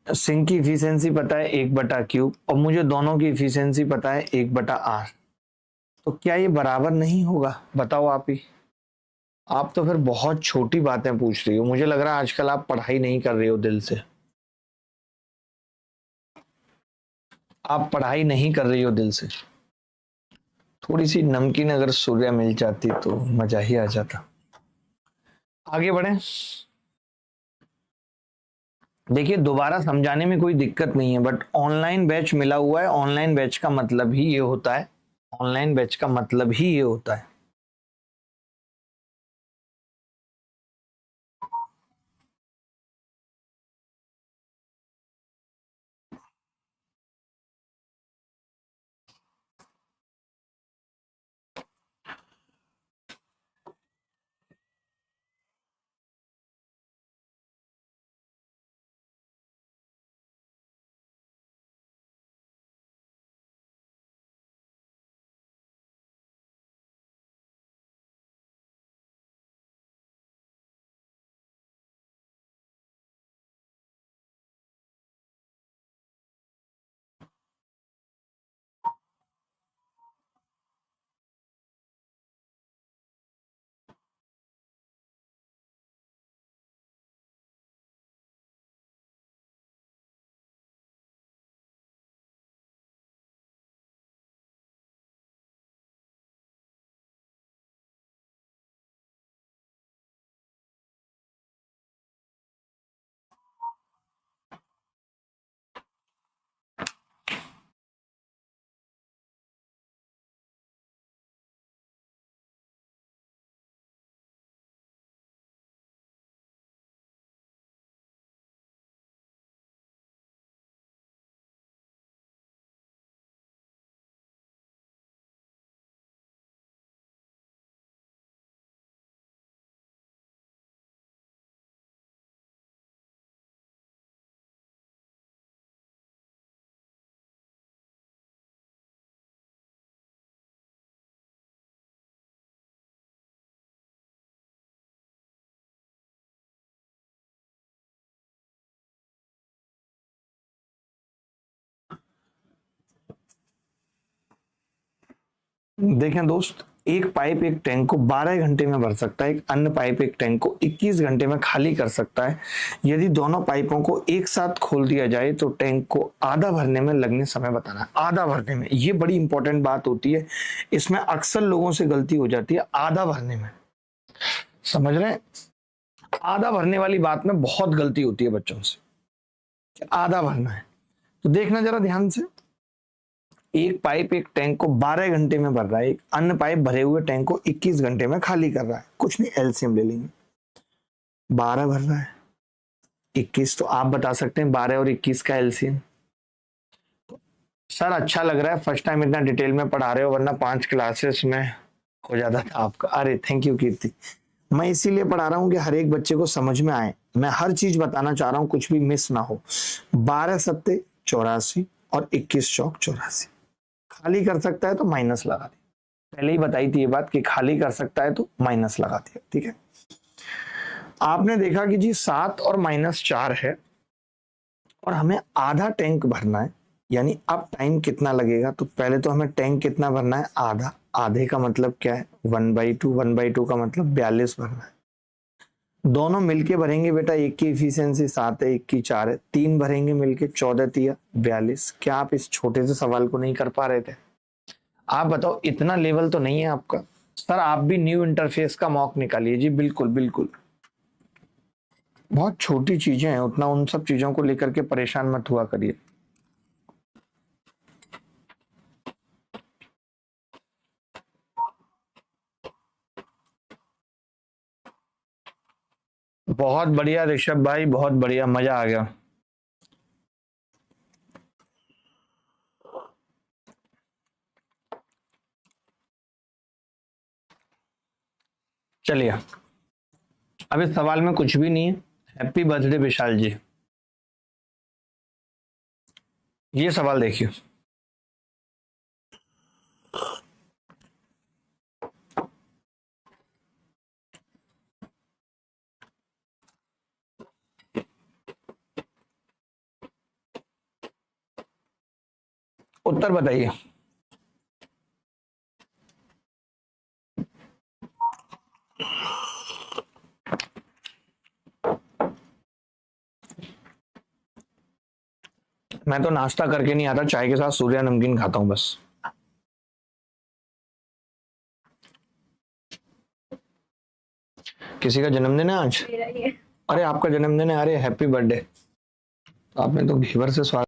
सिंक की इफिशियंसी पता है 1/Q, और मुझे दोनों की इफिशियंसी पता है 1/R। तो क्या ये बराबर नहीं होगा, बताओ आप ही। आप तो फिर बहुत छोटी बातें पूछ रही हो। मुझे लग रहा है आजकल आप पढ़ाई नहीं कर रही हो दिल से, आप पढ़ाई नहीं कर रही हो दिल से। थोड़ी सी नमकीन अगर सूर्या मिल जाती तो मजा ही आ जाता। आगे बढ़े। देखिए, दोबारा समझाने में कोई दिक्कत नहीं है, बट ऑनलाइन बैच मिला हुआ है। ऑनलाइन बैच का मतलब ही ये होता है, ऑनलाइन बैच का मतलब ही ये होता है। देखें दोस्त, एक पाइप एक टैंक को 12 घंटे में भर सकता है, एक अन्य पाइप एक टैंक को 21 घंटे में खाली कर सकता है। यदि दोनों पाइपों को एक साथ खोल दिया जाए तो टैंक को आधा भरने में लगने समय बताना है। आधा भरने में, ये बड़ी इंपॉर्टेंट बात होती है, इसमें अक्सर लोगों से गलती हो जाती है। आधा भरने में, समझ रहे हैं, आधा भरने वाली बात में बहुत गलती होती है बच्चों से, कि आधा भरना है। तो देखना जरा ध्यान से, एक पाइप एक टैंक को 12 घंटे में भर रहा है, एक अन्य पाइप भरे हुए टैंक को 21 घंटे में खाली कर रहा है। कुछ नहीं, एलसीएम ले लेंगे। 12 भर रहा है, 21, तो आप बता सकते हैं 12 और 21 का एलसीएम। सर अच्छा लग रहा है फर्स्ट टाइम इतना डिटेल में पढ़ा रहे हो, वरना 5 क्लासेस में हो जाता था आपका। अरे थैंक यू कीर्ति, मैं इसीलिए पढ़ा रहा हूँ कि हर एक बच्चे को समझ में आए। मैं हर चीज बताना चाह रहा हूँ, कुछ भी मिस ना हो। 12 सत्ते 84 और 21 चौक 84। खाली कर सकता है तो माइनस लगा दिया, पहले ही बताई थी ये बात कि खाली कर सकता है तो माइनस लगा दिया। ठीक है, आपने देखा कि जी 7 और -4 है और हमें आधा टैंक भरना है, यानी अब टाइम कितना लगेगा। तो पहले तो हमें टैंक कितना भरना है, आधा। आधे का मतलब क्या है, 1/2। 1/2 का मतलब 42 भरना है। दोनों मिलके भरेंगे बेटा, एक की इफिशियंसी 7 है, एक की 4 है, 3 भरेंगे मिलके, 14 तिया 42। क्या आप इस छोटे से सवाल को नहीं कर पा रहे थे? आप बताओ, इतना लेवल तो नहीं है आपका। सर आप भी न्यू इंटरफेस का मॉक निकालिए। जी बिल्कुल बिल्कुल, बहुत छोटी चीजें हैं, उतना उन सब चीजों को लेकर के परेशान मत हुआ करिए। बहुत बढ़िया ऋषभ भाई, बहुत बढ़िया, मजा आ गया। चलिए, अब इस सवाल में कुछ भी नहीं है। हैप्पी बर्थडे विशाल जी। ये सवाल देखिए, उत्तर बताइए। मैं तो नाश्ता करके नहीं आता, चाय के साथ सूर्या नमकीन खाता हूं बस। किसी का जन्मदिन है आज? मेरा ही है। अरे आपका जन्मदिन है, अरे हैप्पी बर्थडे। तो आपने तो घेवर से स्वागत।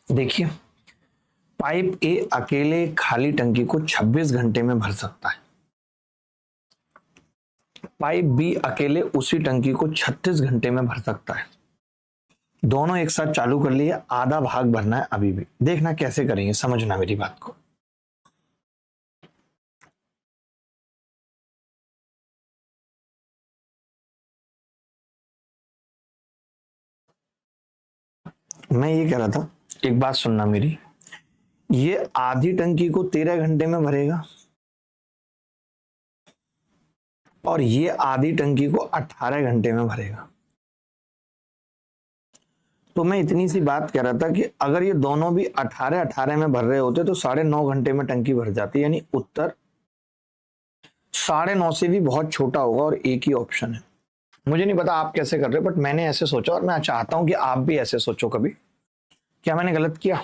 देखिए, पाइप ए अकेले खाली टंकी को 26 घंटे में भर सकता है। पाइप बी अकेले उसी टंकी को 36 घंटे में भर सकता है। दोनों एक साथ चालू कर लिए, आधा भाग भरना है अभी भी। देखना कैसे करेंगे, समझना मेरी बात को। मैं ये कह रहा था, एक बात सुनना मेरी, ये आधी टंकी को 13 घंटे में भरेगा और ये आधी टंकी को 18 घंटे में भरेगा। तो मैं इतनी सी बात कह रहा था कि अगर ये दोनों भी 18-18 में भर रहे होते तो 9.5 घंटे में टंकी भर जाती, यानी उत्तर 9.5 से भी बहुत छोटा होगा और एक ही ऑप्शन है। मुझे नहीं पता आप कैसे कर रहे हो, बट मैंने ऐसे सोचा और मैं चाहता हूं कि आप भी ऐसे सोचो कभी। क्या मैंने गलत किया?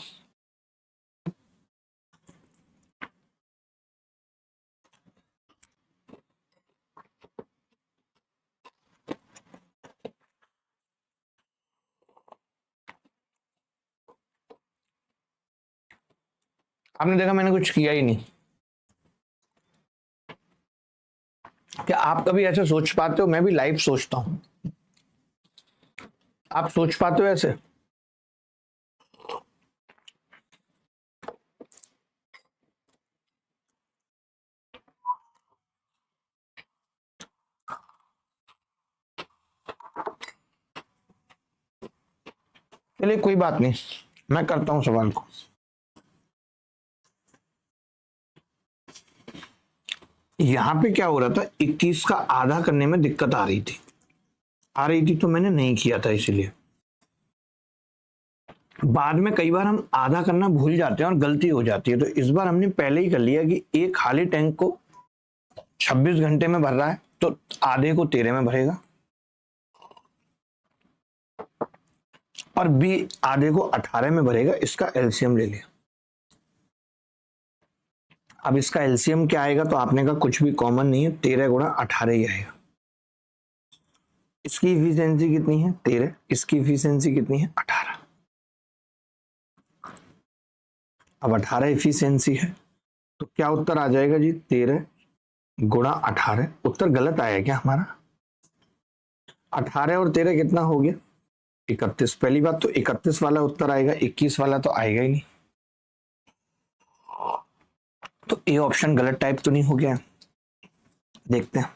आपने देखा मैंने कुछ किया ही नहीं। क्या आप कभी ऐसे सोच पाते हो? मैं भी लाइव सोचता हूं, आप सोच पाते हो ऐसे? चलिए कोई बात नहीं, मैं करता हूं सवाल को। यहां पे क्या हो रहा था, 21 का आधा करने में दिक्कत आ रही थी तो मैंने नहीं किया था। इसलिए बाद में कई बार हम आधा करना भूल जाते हैं और गलती हो जाती है, तो इस बार हमने पहले ही कर लिया कि एक खाली टैंक को 26 घंटे में भर रहा है तो आधे को 13 में भरेगा, और बी आधे को 18 में भरेगा। इसका एलसीएम ले लिया। अब इसका एलसीएम क्या आएगा, तो आपने कहा कुछ भी कॉमन नहीं है, 13 गुणा 18 ही आएगा। इसकी इफिशियंसी कितनी है, 13, इसकी इफिशियंसी कितनी है, 18। अब 18 इफिशियंसी है तो क्या उत्तर आ जाएगा जी, 13 गुणा 18। उत्तर गलत आया क्या हमारा? 18 और 13 कितना हो गया, 31। पहली बात तो 31 वाला उत्तर आएगा, 21 वाला तो आएगा ही नहीं। तो ए ऑप्शन गलत टाइप तो नहीं हो गया? देखते हैं।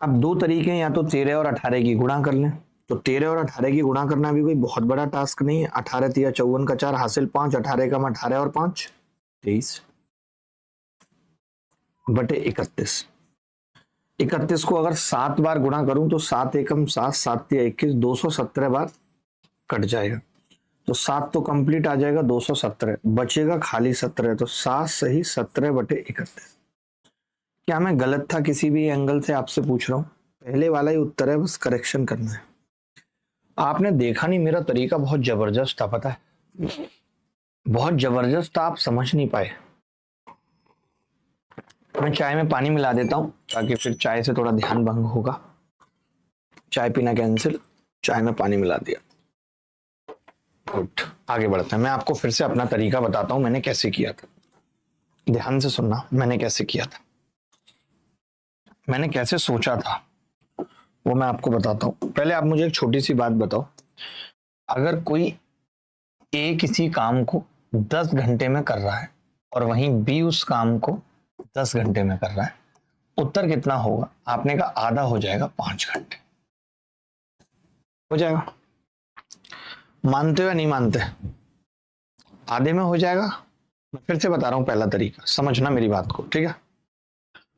अब दो तरीके हैं, या तो 13 और 18 की गुणा कर लें। तो 13 और 18 की गुणा करना भी कोई बहुत बड़ा टास्क नहीं है। 18 तिया 54 का 4 हासिल 5, 18 का 18 और 5 23 बटे 31। 31 को अगर 7 बार गुणा करूं तो 7 एकम 7, 7 तिया 21, 217 बार कट जाएगा। तो 7 तो कंप्लीट आ जाएगा, 217 बचेगा खाली 17। तो 7 सही 17 बटे 31। क्या मैं गलत था किसी भी एंगल से? आपसे पूछ रहा हूं। पहले वाला ही उत्तर है, बस करेक्शन करना है। आपने देखा नहीं, मेरा तरीका बहुत जबरदस्त था, पता है, बहुत जबरदस्त था, आप समझ नहीं पाए। मैं चाय में पानी मिला देता हूं ताकि फिर चाय से थोड़ा ध्यान भंग होगा। चाय पीना कैंसिल, चाय में पानी मिला दिया। गुड, आगे बढ़ते हैं। मैं आपको फिर से अपना तरीका बताता हूं, मैंने कैसे किया था। ध्यान से सुनना, मैंने कैसे किया था, मैंने कैसे सोचा था, वो मैं आपको बताता हूं। पहले आप मुझे एक छोटी सी बात बताओ, अगर कोई ए किसी काम को 10 घंटे में कर रहा है और वहीं बी उस काम को 10 घंटे में कर रहा है, उत्तर कितना होगा? आपने कहा आधा हो जाएगा, 5 घंटे हो जाएगा। मानते हो या नहीं मानते? आधे में हो जाएगा। मैं फिर से बता रहा हूं पहला तरीका, समझना मेरी बात को, ठीक है?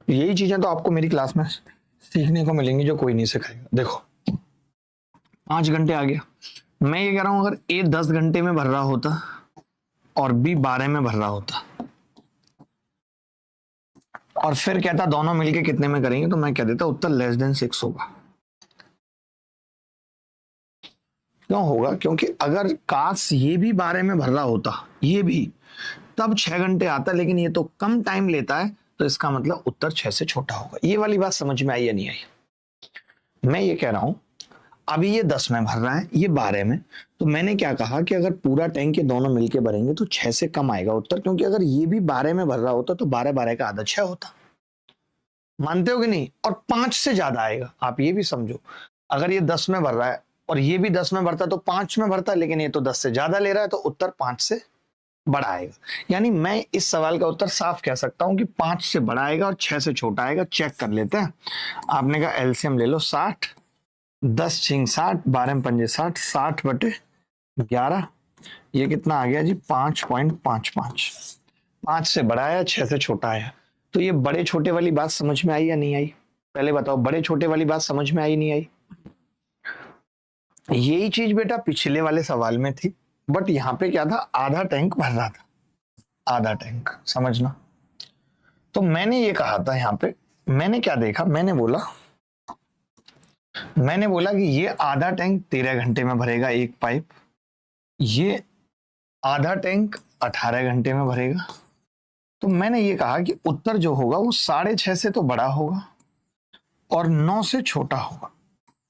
यही चीजें तो आपको मेरी क्लास में सीखने को मिलेंगी जो कोई नहीं सिखाएगा। देखो 5 घंटे आ गया। मैं ये कह रहा हूं, अगर ए 10 घंटे में भर रहा होता और बी 12 में भर रहा होता और फिर कहता दोनों मिलके कितने में करेंगे, तो मैं कह देता उत्तर लेस देन 6 होगा। क्यों होगा? क्योंकि अगर काश ये भी 12 में भर रहा होता, ये भी, तब 6 घंटे आता, लेकिन ये तो कम टाइम लेता है, तो इसका मतलब उत्तर 6 से छोटा होगा। ये वाली बात समझ में आई या नहीं आई? मैं ये कह रहा हूं, अभी ये 10 में भर रहा है, ये 12 में, तो मैंने क्या कहा कि अगर पूरा टैंक ये दोनों मिलके भरेंगे तो 6 से कम आएगा उत्तर, क्योंकि अगर ये भी 12 में भर रहा होता तो 12 12 का आधा 6 होता। मानते हो कि नहीं? और 5 से ज्यादा आएगा। आप ये भी समझो, अगर ये 10 में भर रहा है और ये भी 10 में भरता तो 5 में भरता, लेकिन ये तो 10 से ज्यादा ले रहा है, तो उत्तर 5 से बड़ा आएगा। यानी मैं इस सवाल का उत्तर साफ कह सकता हूं कि 5 से बड़ा आएगा और 6 से छोटा आएगा। चेक कर लेते हैं। आपने कहा एलसीएम ले लो, 60, 10 छिंग 60, 12 पंजे 60, 60 बटे 11, ये कितना आ गया जी, 5.55। 5 से बड़ा आया, 6 से छोटा आया। तो ये बड़े छोटे वाली बात समझ में आई या नहीं आई? पहले बताओ, बड़े छोटे वाली बात समझ में आई नहीं आई? यही चीज बेटा पिछले वाले सवाल में थी, बट यहां पे क्या था, आधा टैंक भर रहा था, आधा टैंक, समझना। तो मैंने ये कहा था, यहां पे मैंने क्या देखा, मैंने बोला कि ये आधा टैंक 13 घंटे में भरेगा एक पाइप, ये आधा टैंक 18 घंटे में भरेगा। तो मैंने ये कहा कि उत्तर जो होगा वो 6.5 से तो बड़ा होगा और 9 से छोटा होगा,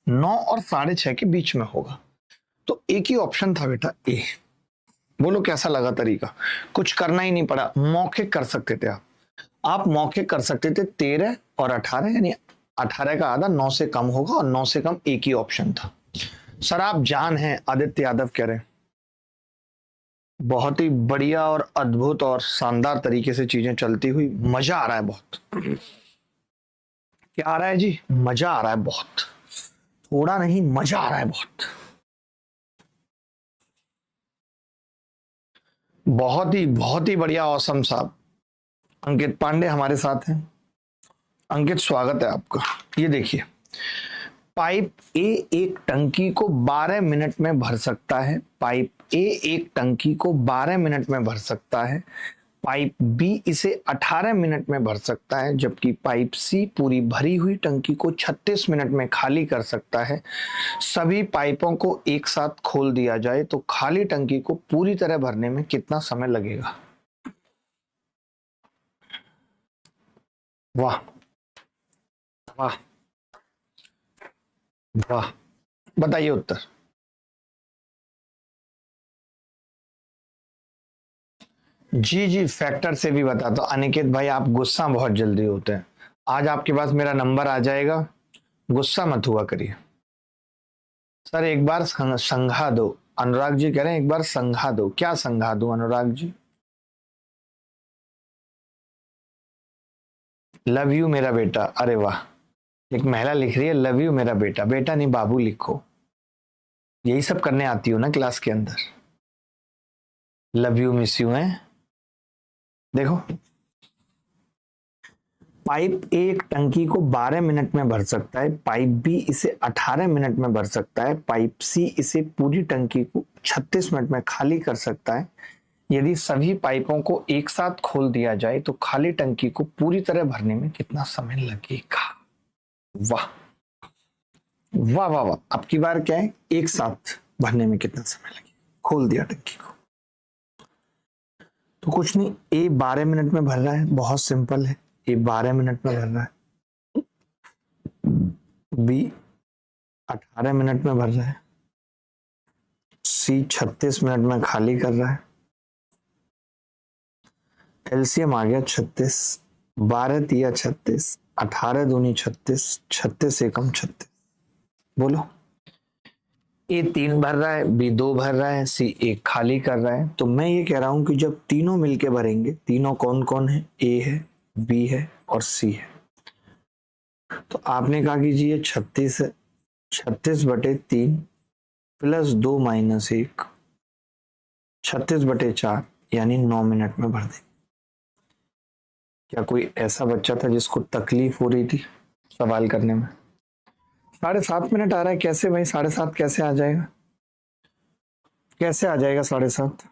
9 और 6.5 के बीच में होगा। तो एक ही ऑप्शन था बेटा, ए। बोलो कैसा लगा तरीका? कुछ करना ही नहीं पड़ा, मौखिक कर सकते थे आप मौखिक कर सकते थे। 13 और 18, यानी 18 का आधा 9 से कम होगा और 9 से कम एक ही ऑप्शन था। सर आप जान हैं, आदित्य यादव कह रहे हैं, बहुत ही बढ़िया और अद्भुत और शानदार तरीके से चीजें चलती हुई, मजा आ रहा है बहुत। क्या आ रहा है जी? मजा आ रहा है बहुत। थोड़ा नहीं, मजा आ रहा है बहुत। बहुत ही बढ़िया, औसम साहब। अंकित पांडे हमारे साथ हैं। अंकित, स्वागत है आपका। ये देखिए, पाइप ए एक टंकी को 12 मिनट में भर सकता है। पाइप ए एक टंकी को 12 मिनट में भर सकता है। पाइप बी इसे 18 मिनट में भर सकता है, जबकि पाइप सी पूरी भरी हुई टंकी को 36 मिनट में खाली कर सकता है। सभी पाइपों को एक साथ खोल दिया जाए तो खाली टंकी को पूरी तरह भरने में कितना समय लगेगा? वाह वाह वाह, बताइए उत्तर। जी जी, फैक्टर से भी बता दो। अनिकेत भाई, आप गुस्सा बहुत जल्दी होते हैं। आज आपके पास मेरा नंबर आ जाएगा, गुस्सा मत हुआ करिए। सर एक बार संघा दो। अनुराग जी कह रहे हैं एक बार संघा दो। क्या संघा दो अनुराग जी? लव यू मेरा बेटा। अरे वाह, एक महिला लिख रही है लव यू मेरा बेटा। बेटा नहीं, बाबू लिखो। यही सब करने आती हो ना क्लास के अंदर। लव यू, मिस यू है। देखो, पाइप ए एक टंकी को 12 मिनट में भर सकता है। पाइप बी इसे 18 मिनट में भर सकता है। पाइप सी इसे पूरी टंकी को 36 मिनट में खाली कर सकता है। यदि सभी पाइपों को एक साथ खोल दिया जाए तो खाली टंकी को पूरी तरह भरने में कितना समय लगेगा? वाह वाह वाह वाह। अब की बार क्या है, एक साथ भरने में कितना समय लगेगा? खोल दिया टंकी को तो कुछ नहीं। ए 12 मिनट में भर रहा है, बहुत सिंपल है। ए 12 मिनट में भर रहा है। बी 18 मिनट में भर रहा है। सी 36 मिनट में खाली कर रहा है। एलसीएम आ गया 36। 12 तिया 36, 18 दूनी 36, 36 एकम 36। बोलो, ए 3 भर रहा है, बी 2 भर रहा है, सी 1 खाली कर रहा है। तो मैं ये कह रहा हूं कि जब तीनों मिलके भरेंगे, तीनों कौन कौन है? ए है, बी है और सी है। तो आपने कहा कि जी ये 36 है। 36/3 प्लस 2 माइनस 1, 36/4 यानी 9 मिनट में भर दें। क्या कोई ऐसा बच्चा था जिसको तकलीफ हो रही थी सवाल करने में? 7.5 मिनट आ रहा है। कैसे भाई 7.5 कैसे आ जाएगा? कैसे आ जाएगा 7.5?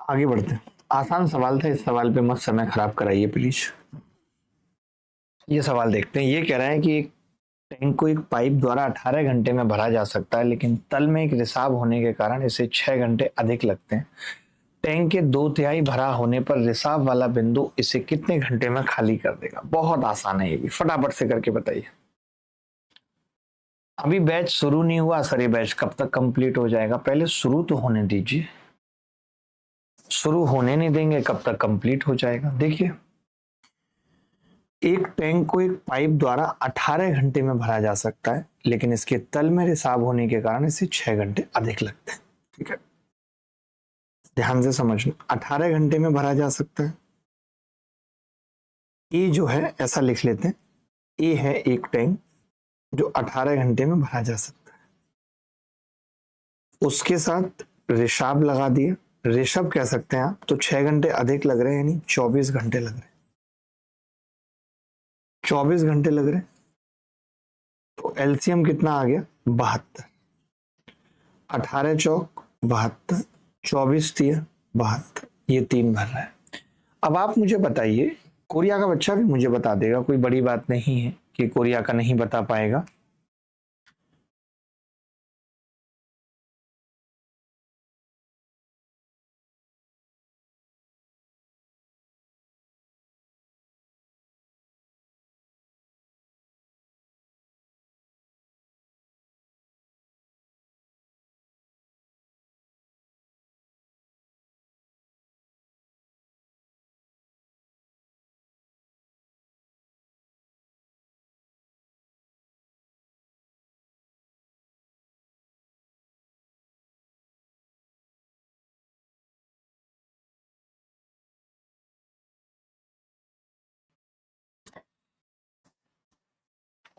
आगे बढ़ते हैं। आसान सवाल था, इस सवाल पे मत समय खराब कराइए प्लीज। ये सवाल देखते हैं। ये कह रहा है कि एक टैंक को एक पाइप द्वारा 18 घंटे में भरा जा सकता है, लेकिन तल में एक रिसाव होने के कारण इसे 6 घंटे अधिक लगते हैं। टैंक के 2/3 भरा होने पर रिसाव वाला बिंदु इसे कितने घंटे में खाली कर देगा? बहुत आसान है ये भी, फटाफट से करके बताइए। अभी बैच शुरू नहीं हुआ सर, ये बैच कब तक कंप्लीट हो जाएगा? पहले शुरू तो होने दीजिए। शुरू होने नहीं देंगे कब तक कंप्लीट हो जाएगा? देखिए, एक टैंक को एक पाइप द्वारा 18 घंटे में भरा जा सकता है, लेकिन इसके तल में रिसाव होने के कारण इसे 6 घंटे अधिक लगते हैं। ठीक है, ध्यान से समझना। 18 घंटे में भरा जा सकता है। ए जो है ऐसा लिख लेते हैं, ए है एक टैंक जो 18 घंटे में भरा जा सकता है। उसके साथ रिसाव लगा दिया, रिसाव कह सकते हैं आप, तो 6 घंटे अधिक लग रहे हैं, यानी 24 घंटे लग रहे हैं। 24 घंटे लग रहे हैं। तो एलसीएम कितना आ गया? 72। 18 चौक 72, 24 तिया 72, ये 3 भर रहा है। अब आप मुझे बताइए, कोरिया का बच्चा भी मुझे बता देगा, कोई बड़ी बात नहीं है कि कोरिया का नहीं बता पाएगा।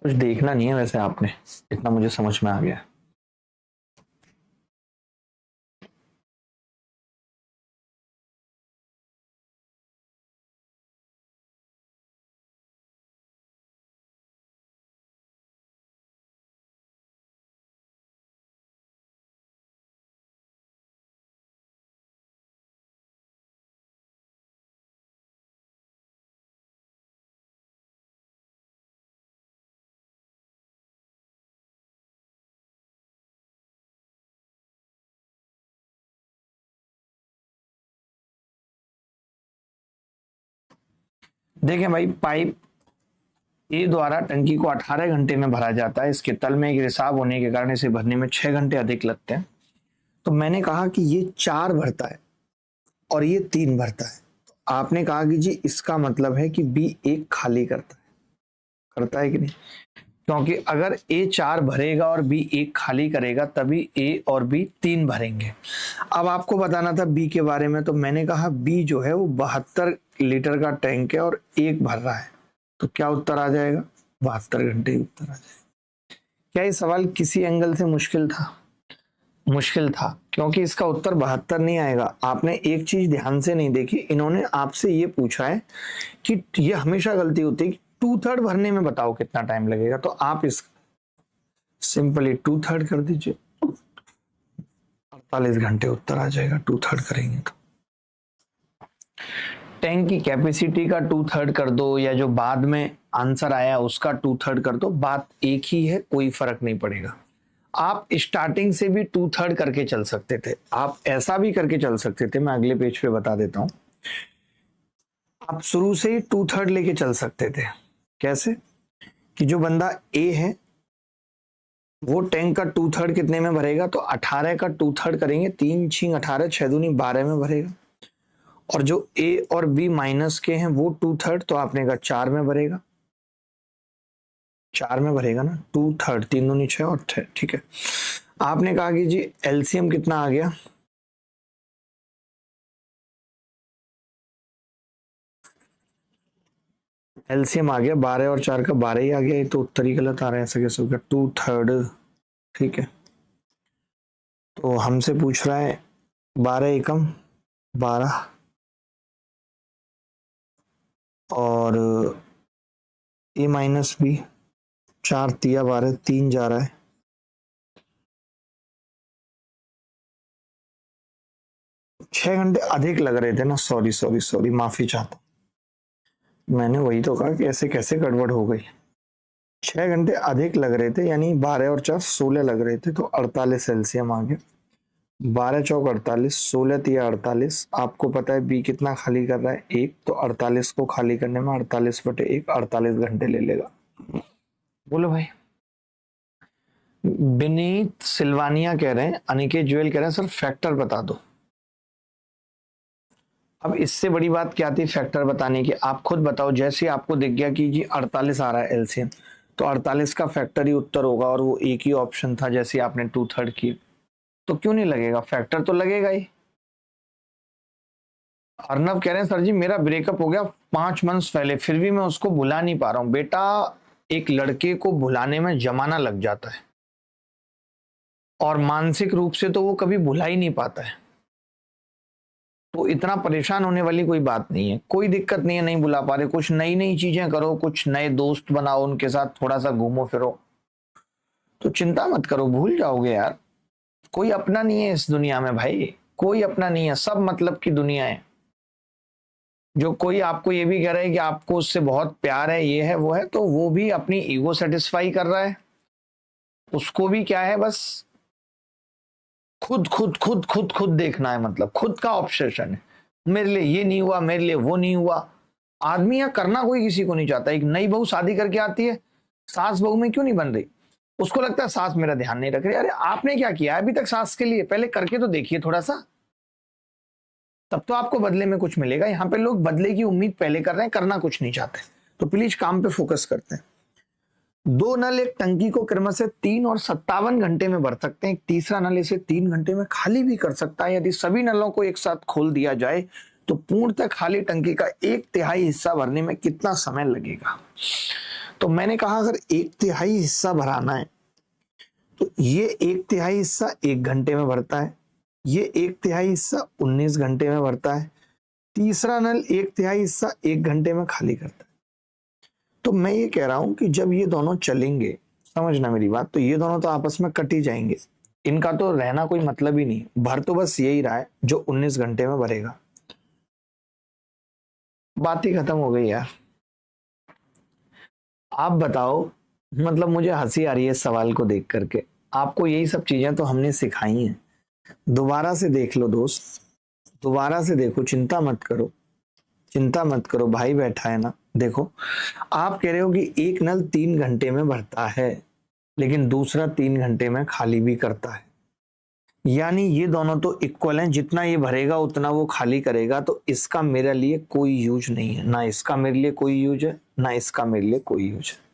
कुछ देखना नहीं है वैसे आपने, इतना मुझे समझ में आ गया। देखें भाई, पाइप ए द्वारा टंकी को 18 घंटे में भरा जाता है। इसके तल में एक रिसाव होने के कारण इसे भरने में 6 घंटे अधिक लगते हैं। तो मैंने कहा कि ये 4 भरता है और ये 3 भरता है। तो आपने कहा कि जी इसका मतलब है कि बी 1 खाली करता है कि नहीं? क्योंकि अगर ए 4 भरेगा और बी 1 खाली करेगा तभी ए और बी 3 भरेंगे। अब आपको बताना था बी के बारे में, तो मैंने कहा बी जो है वो 72 लीटर का टैंक है और 1 भर रहा है। तो क्या उत्तर आ जाएगा? 72 घंटे ही उत्तर आ जाएगा। क्या ये सवाल किसी एंगल से मुश्किल था? मुश्किल था, क्योंकि इसका उत्तर 72 नहीं आएगा। आपने एक चीज ध्यान से नहीं देखी, इन्होंने आपसे ये पूछा है कि ये हमेशा गलती होती है कि 2/3 भरने में बताओ कितना टाइम लगेगा। तो आप इस सिंपली 2/3 कर दीजिए, 48 घंटे उत्तर आ जाएगा 2/3 करेंगे तो। टैंक की कैपेसिटी का 2/3 कर दो या जो बाद में आंसर आया उसका 2/3 कर दो, बात एक ही है, कोई फर्क नहीं पड़ेगा। आप स्टार्टिंग से भी 2/3 करके चल सकते थे, आप ऐसा भी करके चल सकते थे। मैं अगले पेज पे बता देता हूं। आप शुरू से ही 2/3 लेके चल सकते थे। कैसे? कि जो बंदा ए है वो टैंक का 2/3 कितने में भरेगा? तो 18 का 2/3 करेंगे, 3 छींग 18, 6 दूनी 12 में भरेगा। और जो ए और बी माइनस के हैं वो 2/3, तो आपने कहा 4 में भरेगा। 4 में भरेगा ना, 2/3, 3 दूनी 6 और 6, ठीक है। आपने कहा कि जी एलसीएम कितना आ गया? एलसीएम आ गया 12 और 4 का 12 ही आ गया। ये तो उत्तर ही गलत आ रहा है, ऐसा कैसे हो गया? 2/3, ठीक है। तो हमसे पूछ रहा है 12 एकम 12 और ए माइनस बी, 4 तिया 12, 3 जा रहा है। 6 घंटे अधिक लग रहे थे ना, सॉरी सॉरी सॉरी, माफी चाहता हूँ। मैंने वही तो कहा कि ऐसे कैसे गड़बड़ हो गई। 6 घंटे अधिक लग रहे थे, यानी 12 और 4 16 लग रहे थे, तो 48 एलसीएम आ गया। 12 चौक 48, 16 तिया 48। आपको पता है बी कितना खाली कर रहा है? 1, तो 48 को खाली करने में 48/1 48 घंटे ले लेगा। बोलो भाई। विनीत सिल्वानिया कह रहे हैं, अनिकेत जुएल कह रहे हैं सर फैक्टर बता दो। अब इससे बड़ी बात क्या थी फैक्टर बताने की? आप खुद बताओ। जैसे आपको दिख गया कि जी 48 आ रहा है एलसीएम, तो 48 का फैक्टर ही उत्तर होगा और वो एक ही ऑप्शन था जैसे आपने 2/3 की। तो क्यों नहीं लगेगा? फैक्टर तो लगेगा ही। अर्नव कह रहे हैं सर जी मेरा ब्रेकअप हो गया 5 मंथ्स पहले, फिर भी मैं उसको भुला नहीं पा रहा हूं। बेटा, एक लड़के को भुलाने में जमाना लग जाता है और मानसिक रूप से तो वो कभी भुला ही नहीं पाता है। तो इतना परेशान होने वाली कोई बात नहीं है, कोई दिक्कत नहीं है, नहीं बुला पा रहे। कुछ नई नई चीजें करो, कुछ नए दोस्त बनाओ, उनके साथ थोड़ा सा घूमो फिरो, तो चिंता मत करो, भूल जाओगे यार। कोई अपना नहीं है इस दुनिया में भाई, कोई अपना नहीं है, सब मतलब की दुनिया है। जो कोई आपको ये भी कह रहा है कि आपको उससे बहुत प्यार है, ये है वो है, तो वो भी अपनी ईगो सेटिस्फाई कर रहा है। उसको भी क्या है, बस खुद खुद खुद खुद खुद देखना है, मतलब खुद का ऑब्सेशन है। मेरे लिए ये नहीं हुआ, मेरे लिए वो नहीं हुआ। आदमी यहाँ करना कोई किसी को नहीं चाहता। एक नई बहू शादी करके आती है, सास बहू में क्यों नहीं बन रही, उसको लगता है सास मेरा ध्यान नहीं रख रही। अरे आपने क्या किया अभी तक सास के लिए, पहले करके तो देखिए थोड़ा सा, तब तो आपको बदले में कुछ मिलेगा। यहाँ पे लोग बदले की उम्मीद पहले कर रहे हैं, करना कुछ नहीं चाहते। तो प्लीज काम पे फोकस करते हैं। दो नल एक टंकी को क्रमशः से 3 और 57 घंटे में भर सकते हैं। एक तीसरा नल इसे 3 घंटे में खाली भी कर सकता है। यदि सभी नलों को एक साथ खोल दिया जाए तो पूर्णतः खाली टंकी का 1/3 हिस्सा भरने में कितना समय लगेगा। तो मैंने कहा अगर 1/3 हिस्सा भराना है तो ये 1/3 हिस्सा 1 घंटे में भरता है, ये 1/3 हिस्सा 19 घंटे में भरता है, तीसरा नल 1/3 हिस्सा 1 घंटे में खाली करता है। तो मैं ये कह रहा हूं कि जब ये दोनों चलेंगे, समझना मेरी बात, तो ये दोनों तो आपस में कट ही जाएंगे। इनका तो रहना कोई मतलब ही नहीं। भर तो बस यही रहा है जो 19 घंटे में भरेगा। बात ही खत्म हो गई यार। आप बताओ, मतलब मुझे हंसी आ रही है इस सवाल को देख करके। आपको यही सब चीजें तो हमने सिखाई हैं। दोबारा से देख लो दोस्त, दोबारा से देखो, चिंता मत करो, चिंता मत करो, भाई बैठा है ना। देखो, आप कह रहे हो कि एक नल 3 घंटे में भरता है लेकिन दूसरा 3 घंटे में खाली भी करता है, यानी ये दोनों तो इक्वल हैं। जितना ये भरेगा उतना वो खाली करेगा। तो इसका मेरे लिए कोई यूज नहीं है, ना इसका मेरे लिए कोई यूज है, ना इसका मेरे लिए कोई यूज है।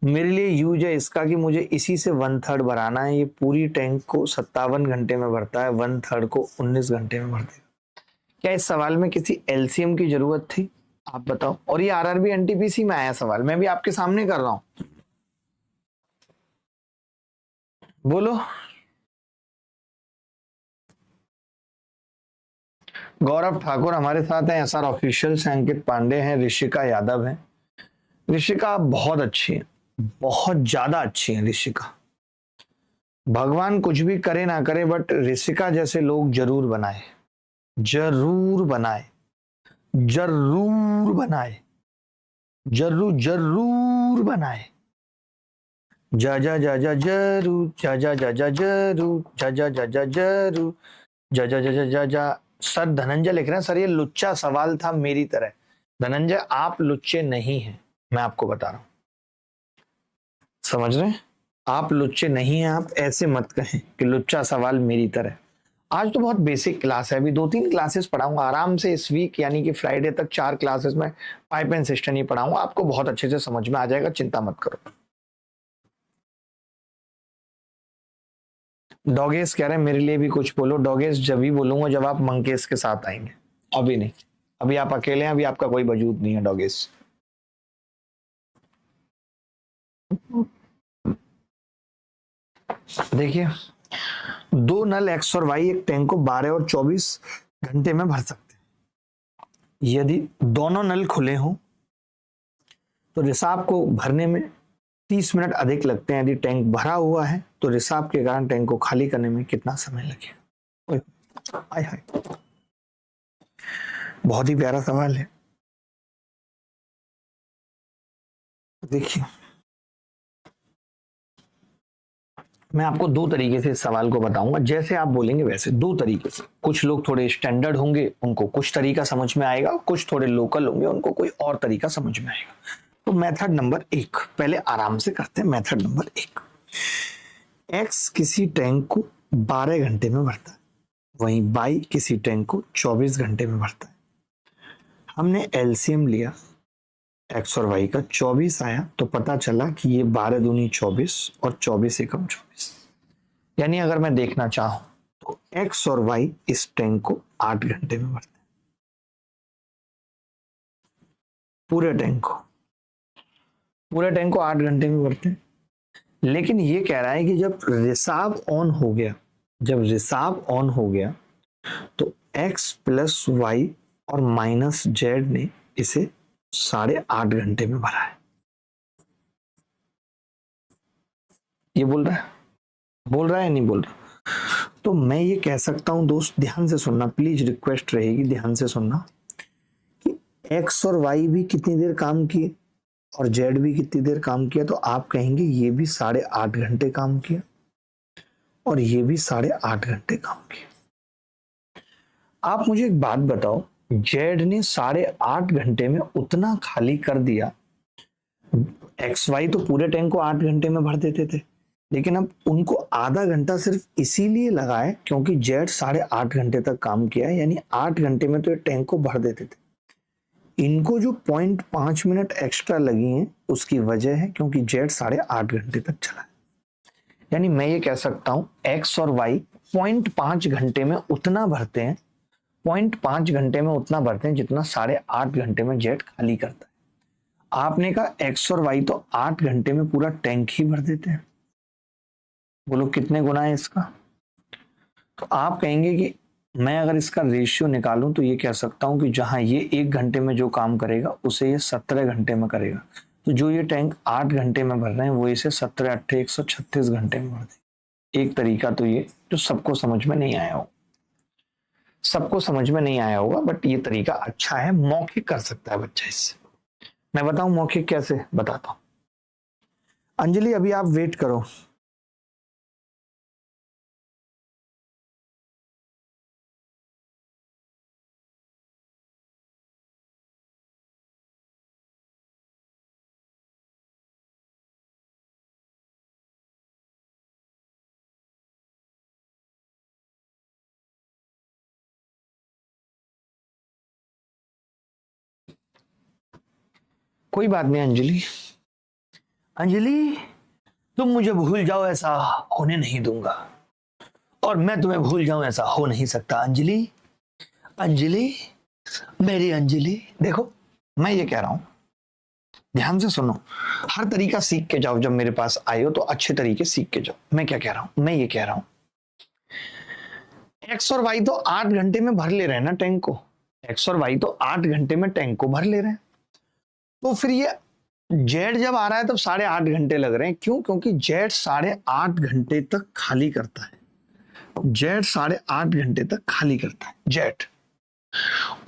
मेरे लिए यूज है इसका कि मुझे इसी से 1/3 भराना है। ये पूरी टैंक को 57 घंटे में भरता है, 1/3 को 19 घंटे में भर देगा। क्या इस सवाल में किसी एलसीएम की जरूरत थी, आप बताओ। और ये आरआरबी एनटीपीसी में आया सवाल, मैं भी आपके सामने कर रहा हूं, बोलो। गौरव ठाकुर हमारे साथ हैं, एसआर ऑफिशियल से अंकित पांडे हैं, ऋषिका यादव हैं। ऋषिका बहुत अच्छी है, बहुत ज्यादा अच्छी है ऋषिका। भगवान कुछ भी करे ना करे बट ऋषिका जैसे लोग जरूर बनाए, जरूर बनाए, जरूर बनाए, जरूर जरूर बनाए। जा जा जा जा जरूर, जा जा जा जा जरूर, जा जा जा जा जरूर, जा जा जा जा जा जा। सर धनंजय लिख रहे हैं, सर ये लुच्चा सवाल था मेरी तरह। धनंजय आप लुच्चे नहीं हैं, मैं आपको बता रहा हूं, समझ रहे हैं। आप लुच्चे नहीं हैं, आप ऐसे मत कहें कि लुच्चा सवाल मेरी तरह। आज तो बहुत बेसिक क्लास है, अभी 2-3 क्लासेस पढ़ाऊंगा आराम से इस वीक, यानी कि फ्राइडे तक 4 क्लासेस में पाइप एंड सिस्टम ही पढ़ाऊंगा। आपको बहुत अच्छे से समझ में आ जाएगा, चिंता मत करो। डॉगेस कह रहे हैं मेरे लिए भी कुछ बोलो। डॉगेस जब भी बोलूंगा जब आप मंकेस के साथ आएंगे, अभी नहीं, अभी आप अकेले हैं, अभी आपका कोई वजूद नहीं है डॉगेस। देखिए, दो नल एक्स और वाई एक टैंक को 12 और 24 घंटे में भर सकते हैं। यदि दोनों नल खुले हों तो रिसाव को भरने में 30 मिनट अधिक लगते हैं। यदि टैंक भरा हुआ है तो रिसाव के कारण टैंक को खाली करने में कितना समय लगेगा। हाय हाय, बहुत ही प्यारा सवाल है। देखिए, मैं आपको 2 तरीके से इस सवाल को बताऊंगा, जैसे आप बोलेंगे वैसे 2 तरीके से। कुछ लोग थोड़े स्टैंडर्ड होंगे, उनको कुछ तरीका समझ में आएगा, कुछ थोड़े लोकल होंगे, उनको कोई और तरीका समझ में आएगा। तो मेथड नंबर 1 पहले आराम से करते हैं। मेथड नंबर 1, एक्स किसी टैंक को 12 घंटे में भरता है, वहीं वाई किसी टैंक को 24 घंटे में भरता है। हमने एलसीएम लिया, एक्स और वाई का 24 आया, तो पता चला कि ये 12 दूनी 24 और 24 एकम 24। यानी अगर मैं देखना चाहूं तो एक्स और वाई इस टैंक को 8 घंटे में भरते हैं, पूरे टैंक को, पूरे टैंक को 8 घंटे में भरते हैं। लेकिन ये कह रहा है कि जब रिसाव ऑन हो गया, जब रिसाव ऑन हो गया तो एक्स प्लस वाई और माइनस जेड ने इसे 8.5 घंटे में भरा है। ये बोल रहा है, बोल रहा है नहीं बोल रहा। तो मैं ये कह सकता हूं दोस्त, ध्यान से सुनना प्लीज, रिक्वेस्ट रहेगी ध्यान से सुनना, कि एक्स और वाई भी कितनी देर काम किए और जेड भी कितनी देर काम किया, तो आप कहेंगे ये भी 8.5 घंटे काम किया और ये भी 8.5 घंटे काम किया। आप मुझे एक बात बताओ, जेड ने 8.5 घंटे में उतना खाली कर दिया, एक्स वाई तो पूरे टैंक को 8 घंटे में भर देते थे, लेकिन अब उनको आधा घंटा सिर्फ इसीलिए लगा है क्योंकि जेड 8.5 घंटे तक काम किया है, यानी 8 घंटे में तो ये टैंक को भर देते थे। इनको जो 0.5 मिनट एक्स्ट्रा लगी हैं उसकी वजह है क्योंकि जेड 8.5 घंटे तक चला है। यानी मैं ये कह सकता हूं एक्स और वाई 0.5 घंटे में उतना भरते हैं, 0.5 घंटे में उतना भरते हैं जितना 8.5 घंटे में जेड खाली करता है। आपने कहा एक्स और वाई तो 8 घंटे में पूरा टैंक ही भर देते हैं, बोलो कितने गुना है इसका। तो आप कहेंगे कि मैं अगर इसका रेशियो निकालूं तो ये कह सकता हूं कि जहां ये 1 घंटे में जो काम करेगा उसे ये 17 घंटे में करेगा, तो जो ये टैंक 8 घंटे में भर रहे हैं वो इसे 17 8 136 घंटे में भर देंगे। एक तरीका तो ये जो सबको समझ में नहीं आया हो, सबको समझ में नहीं आया होगा, बट ये तरीका अच्छा है, मौखिक कर सकता है बच्चा इससे। मैं बताऊं मौखिक कैसे, बताता हूं। अंजलि अभी आप वेट करो, कोई बात नहीं अंजलि। अंजलि तुम मुझे भूल जाओ ऐसा होने नहीं दूंगा, और मैं तुम्हें भूल जाऊं ऐसा हो नहीं सकता। अंजलि, अंजलि, मेरी अंजलि, देखो मैं ये कह रहा हूं, ध्यान से सुनो, हर तरीका सीख के जाओ, जब मेरे पास आए हो तो अच्छे तरीके सीख के जाओ। मैं क्या कह रहा हूं, मैं ये कह रहा हूं एक्स और वाई तो 8 घंटे में भर ले रहे हैं ना टैंक को, एक्स और वाई तो 8 घंटे में टैंक को भर ले रहे हैं, तो फिर ये जेड जब आ रहा है तब 8.5 घंटे लग रहे हैं। क्यों? क्योंकि जेड 8.5 घंटे तक खाली करता है, जेड 8.5 घंटे तक खाली करता है। जेड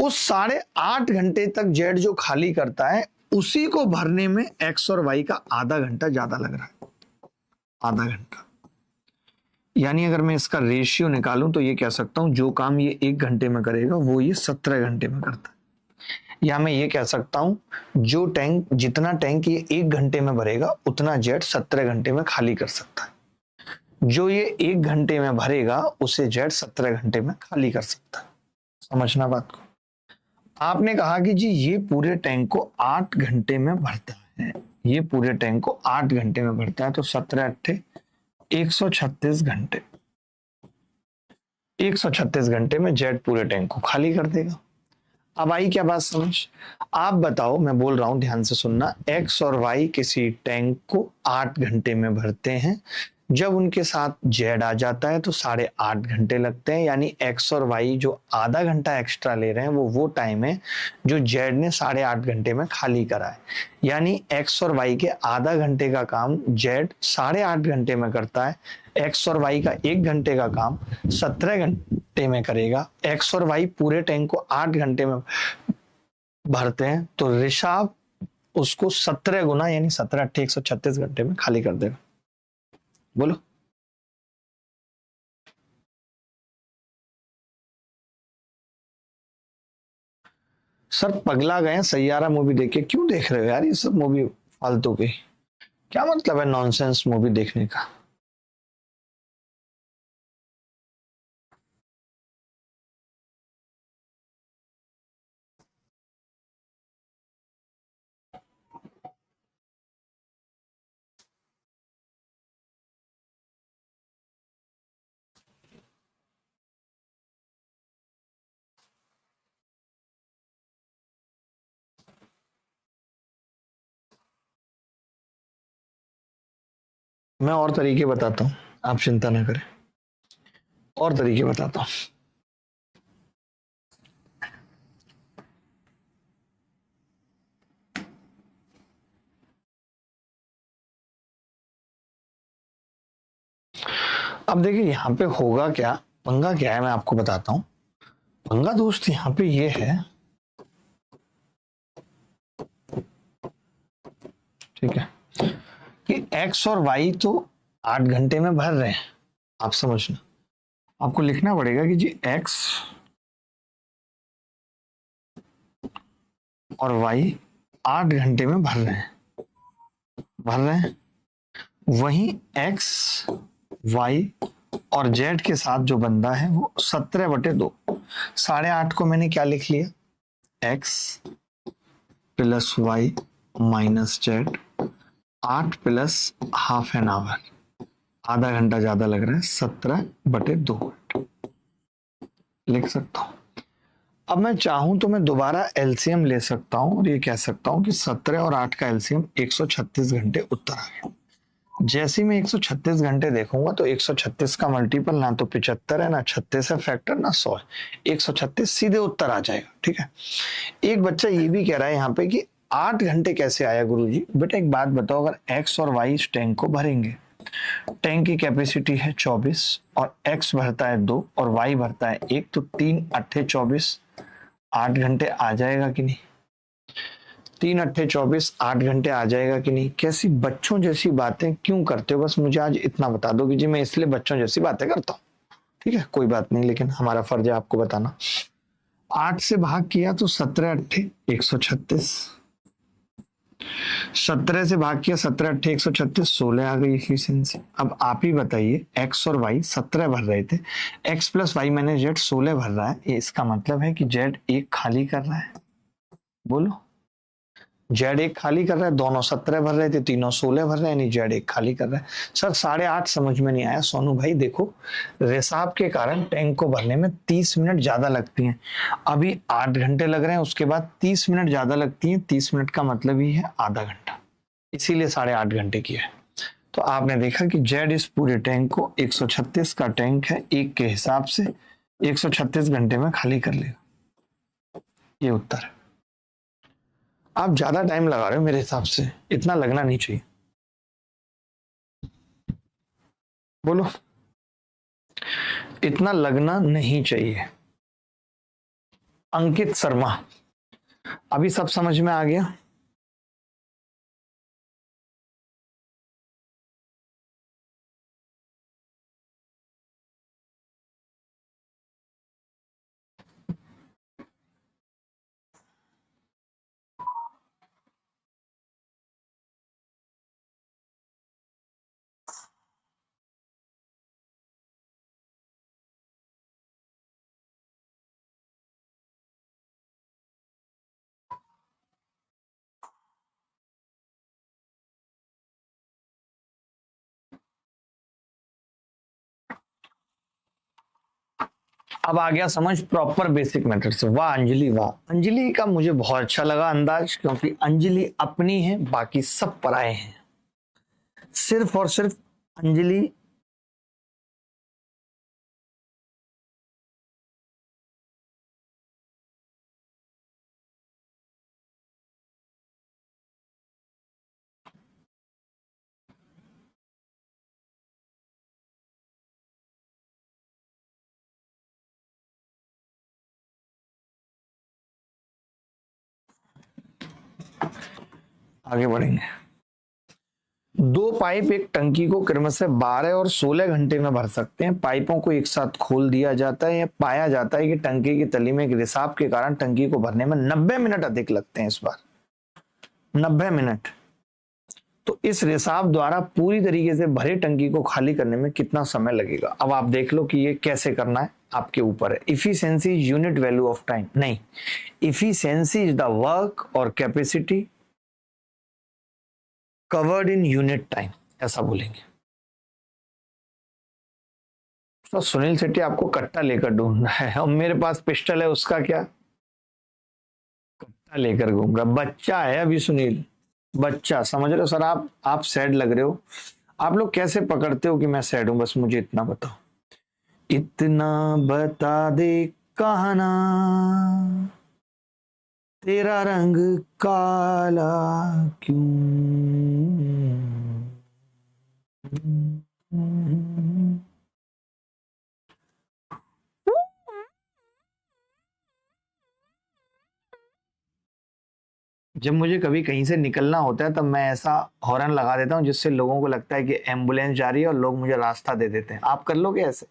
उस 8.5 घंटे तक जेड जो खाली करता है उसी को भरने में एक्स और वाई का आधा घंटा ज्यादा लग रहा है, आधा घंटा। यानी अगर मैं इसका रेशियो निकालूं तो ये कह सकता हूं जो काम ये 1 घंटे में करेगा वो ये 17 घंटे में करता है। या मैं ये कह सकता हूं जो टैंक, जितना टैंक ये 1 घंटे में भरेगा उतना जेड 17 घंटे में खाली कर सकता है। जो ये 1 घंटे में भरेगा उसे जेड 17 घंटे में खाली कर सकता है। समझना बात को। आपने कहा कि जी ये पूरे टैंक को 8 घंटे में भरता है, ये पूरे टैंक को 8 घंटे में भरता है, तो 17 8 136 घंटे, 136 घंटे में जेड पूरे टैंक को खाली कर देगा। अब आई क्या बात समझ? आप बताओ, मैं बोल रहा हूं ध्यान से सुनना, एक्स और वाई किसी टैंक को 8 घंटे में भरते हैं, जब उनके साथ जेड आ जाता है तो 8.5 घंटे लगते हैं। यानी एक्स और वाई जो आधा घंटा एक्स्ट्रा ले रहे हैं वो टाइम है जो जेड ने 8.5 घंटे में खाली करा है। यानी एक्स और वाई के आधा घंटे का काम जेड 8.5 घंटे में करता है, एक्स और वाई का 1 घंटे का काम 17 घंटे में करेगा। एक्स और वाई पूरे टैंक को 8 घंटे में भरते हैं, तो ऋषभ उसको 17 गुना यानी 17 8 136 घंटे में खाली कर देगा। बोलो। सर पगला गए सैयारा मूवी देख के, क्यों देख रहे हो यार ये सब मूवी फालतू की? क्या मतलब है नॉनसेंस मूवी देखने का? मैं और तरीके बताता हूँ, आप चिंता ना करें, और तरीके बताता हूँ। अब देखिए यहाँ पे होगा क्या, पंगा क्या है मैं आपको बताता हूँ। पंगा दोस्त यहाँ पे ये है ठीक है, कि x और y तो 8 घंटे में भर रहे हैं। आप समझना, आपको लिखना पड़ेगा कि जी x और y 8 घंटे में भर रहे हैं। वहीं x, y और z के साथ जो बंदा है वो 17/2। 8.5 को मैंने क्या लिख लिया, x plus Y minus Z, 8 plus half an hour, आधा घंटा ज्यादा लग रहा है, 17/2 लिख सकता हूं। अब मैं चाहूं तो मैं दोबारा एलसीएम ले सकता हूं और ये कह सकता हूं कि 17 और 8 का एलसीएम 136 घंटे उत्तर आ गया। जैसे ही मैं 136 घंटे देखूंगा तो 136 का मल्टीपल ना तो 75 है, ना 36 है फैक्टर, ना 100 है, 136 सीधे उत्तर आ जाएगा। ठीक है, एक बच्चा ये भी कह रहा है यहाँ पे कि 8 घंटे कैसे आया गुरुजी। बेटा एक बात बताओ, अगर एक्स और वाई इस टैंक को भरेंगे, टैंक की कैपेसिटी है 24 और एक्स भरता है 2 और वाई भरता है 1, तो 3 अट्ठे 24, 8 घंटे आ जाएगा कि नहीं? 3 अट्ठे 24, 8 घंटे आ जाएगा कि नहीं? कैसी बच्चों जैसी बातें क्यों करते हो? बस मुझे आज इतना बता दो कि जी मैं इसलिए बच्चों जैसी बातें करता हूँ। ठीक है, कोई बात नहीं, लेकिन हमारा फर्ज है आपको बताना। 8 से भाग किया तो 17 अट्ठे 136, 17 से भाग किया 17 अट्ठे 136, 16 आ गई इफिशिएंसी। अब आप ही बताइए, एक्स और वाई 17 भर रहे थे, X plus Y minus Z 16 भर रहा है, ये इसका मतलब है कि जेड एक खाली कर रहा है। बोलो, जेड एक खाली कर रहा है, दोनों 17 भर रहे थे, तीनों 16 भर रहे हैं, नहीं जेड एक खाली कर रहा है। सर 8.5 समझ में नहीं आया। सोनू भाई देखो, रिसाव के कारण टैंक को भरने में 30 मिनट ज्यादा लगती हैं। अभी 8 घंटे लग रहे हैं, उसके बाद 30 मिनट ज्यादा लगती हैं। 30 मिनट का मतलब ही है आधा घंटा, इसीलिए 8.5 घंटे की है। तो आपने देखा कि जेड इस पूरे टैंक को, 136 का टैंक है, एक के हिसाब से 136 घंटे में खाली कर लेगा। ये उत्तर है। आप ज्यादा टाइम लगा रहे हो मेरे हिसाब से, इतना लगना नहीं चाहिए। बोलो, इतना लगना नहीं चाहिए। अंकित शर्मा, अभी सब समझ में आ गया? अब आ गया समझ प्रॉपर बेसिक मेथड से। वाह अंजलि, वाह अंजलि का मुझे बहुत अच्छा लगा अंदाज, क्योंकि अंजलि अपनी है, बाकी सब पराए हैं। सिर्फ और सिर्फ अंजलि आगे बढ़ेंगे। दो पाइप एक टंकी को क्रमशः 12 और 16 घंटे में भर सकते हैं। पाइपों को एक साथ खोल दिया जाता है। यह पाया जाता है कि टंकी की तली में एक रिसाव के कारण टंकी को भरने में 90 मिनट अधिक लगते हैं। इस बार 90 मिनट। तो इस रिसाव द्वारा पूरी तरीके से भरे टंकी को खाली करने में कितना समय लगेगा? अब आप देख लो कि ये कैसे करना है, आपके ऊपर है। Efficiency unit value of time नहीं, इफिशिएंसी इज द वर्क और capacity covered in unit time, ऐसा बोलेंगे। तो सुनील शेट्टी आपको कट्टा लेकर ढूंढ रहा है और मेरे पास पिस्टल है, उसका क्या? कट्टा लेकर घूम रहा, बच्चा है अभी सुनील, बच्चा। समझ रहे हो सर? आप सैड लग रहे हो। आप लोग कैसे पकड़ते हो कि मैं सैड हूं? बस मुझे इतना बताओ, इतना बता दे कहना, तेरा रंग काला क्यों? जब मुझे कभी कहीं से निकलना होता है तब मैं ऐसा हॉर्न लगा देता हूँ जिससे लोगों को लगता है कि एम्बुलेंस जा रही है और लोग मुझे रास्ता दे देते हैं। आप कर लोगे ऐसे?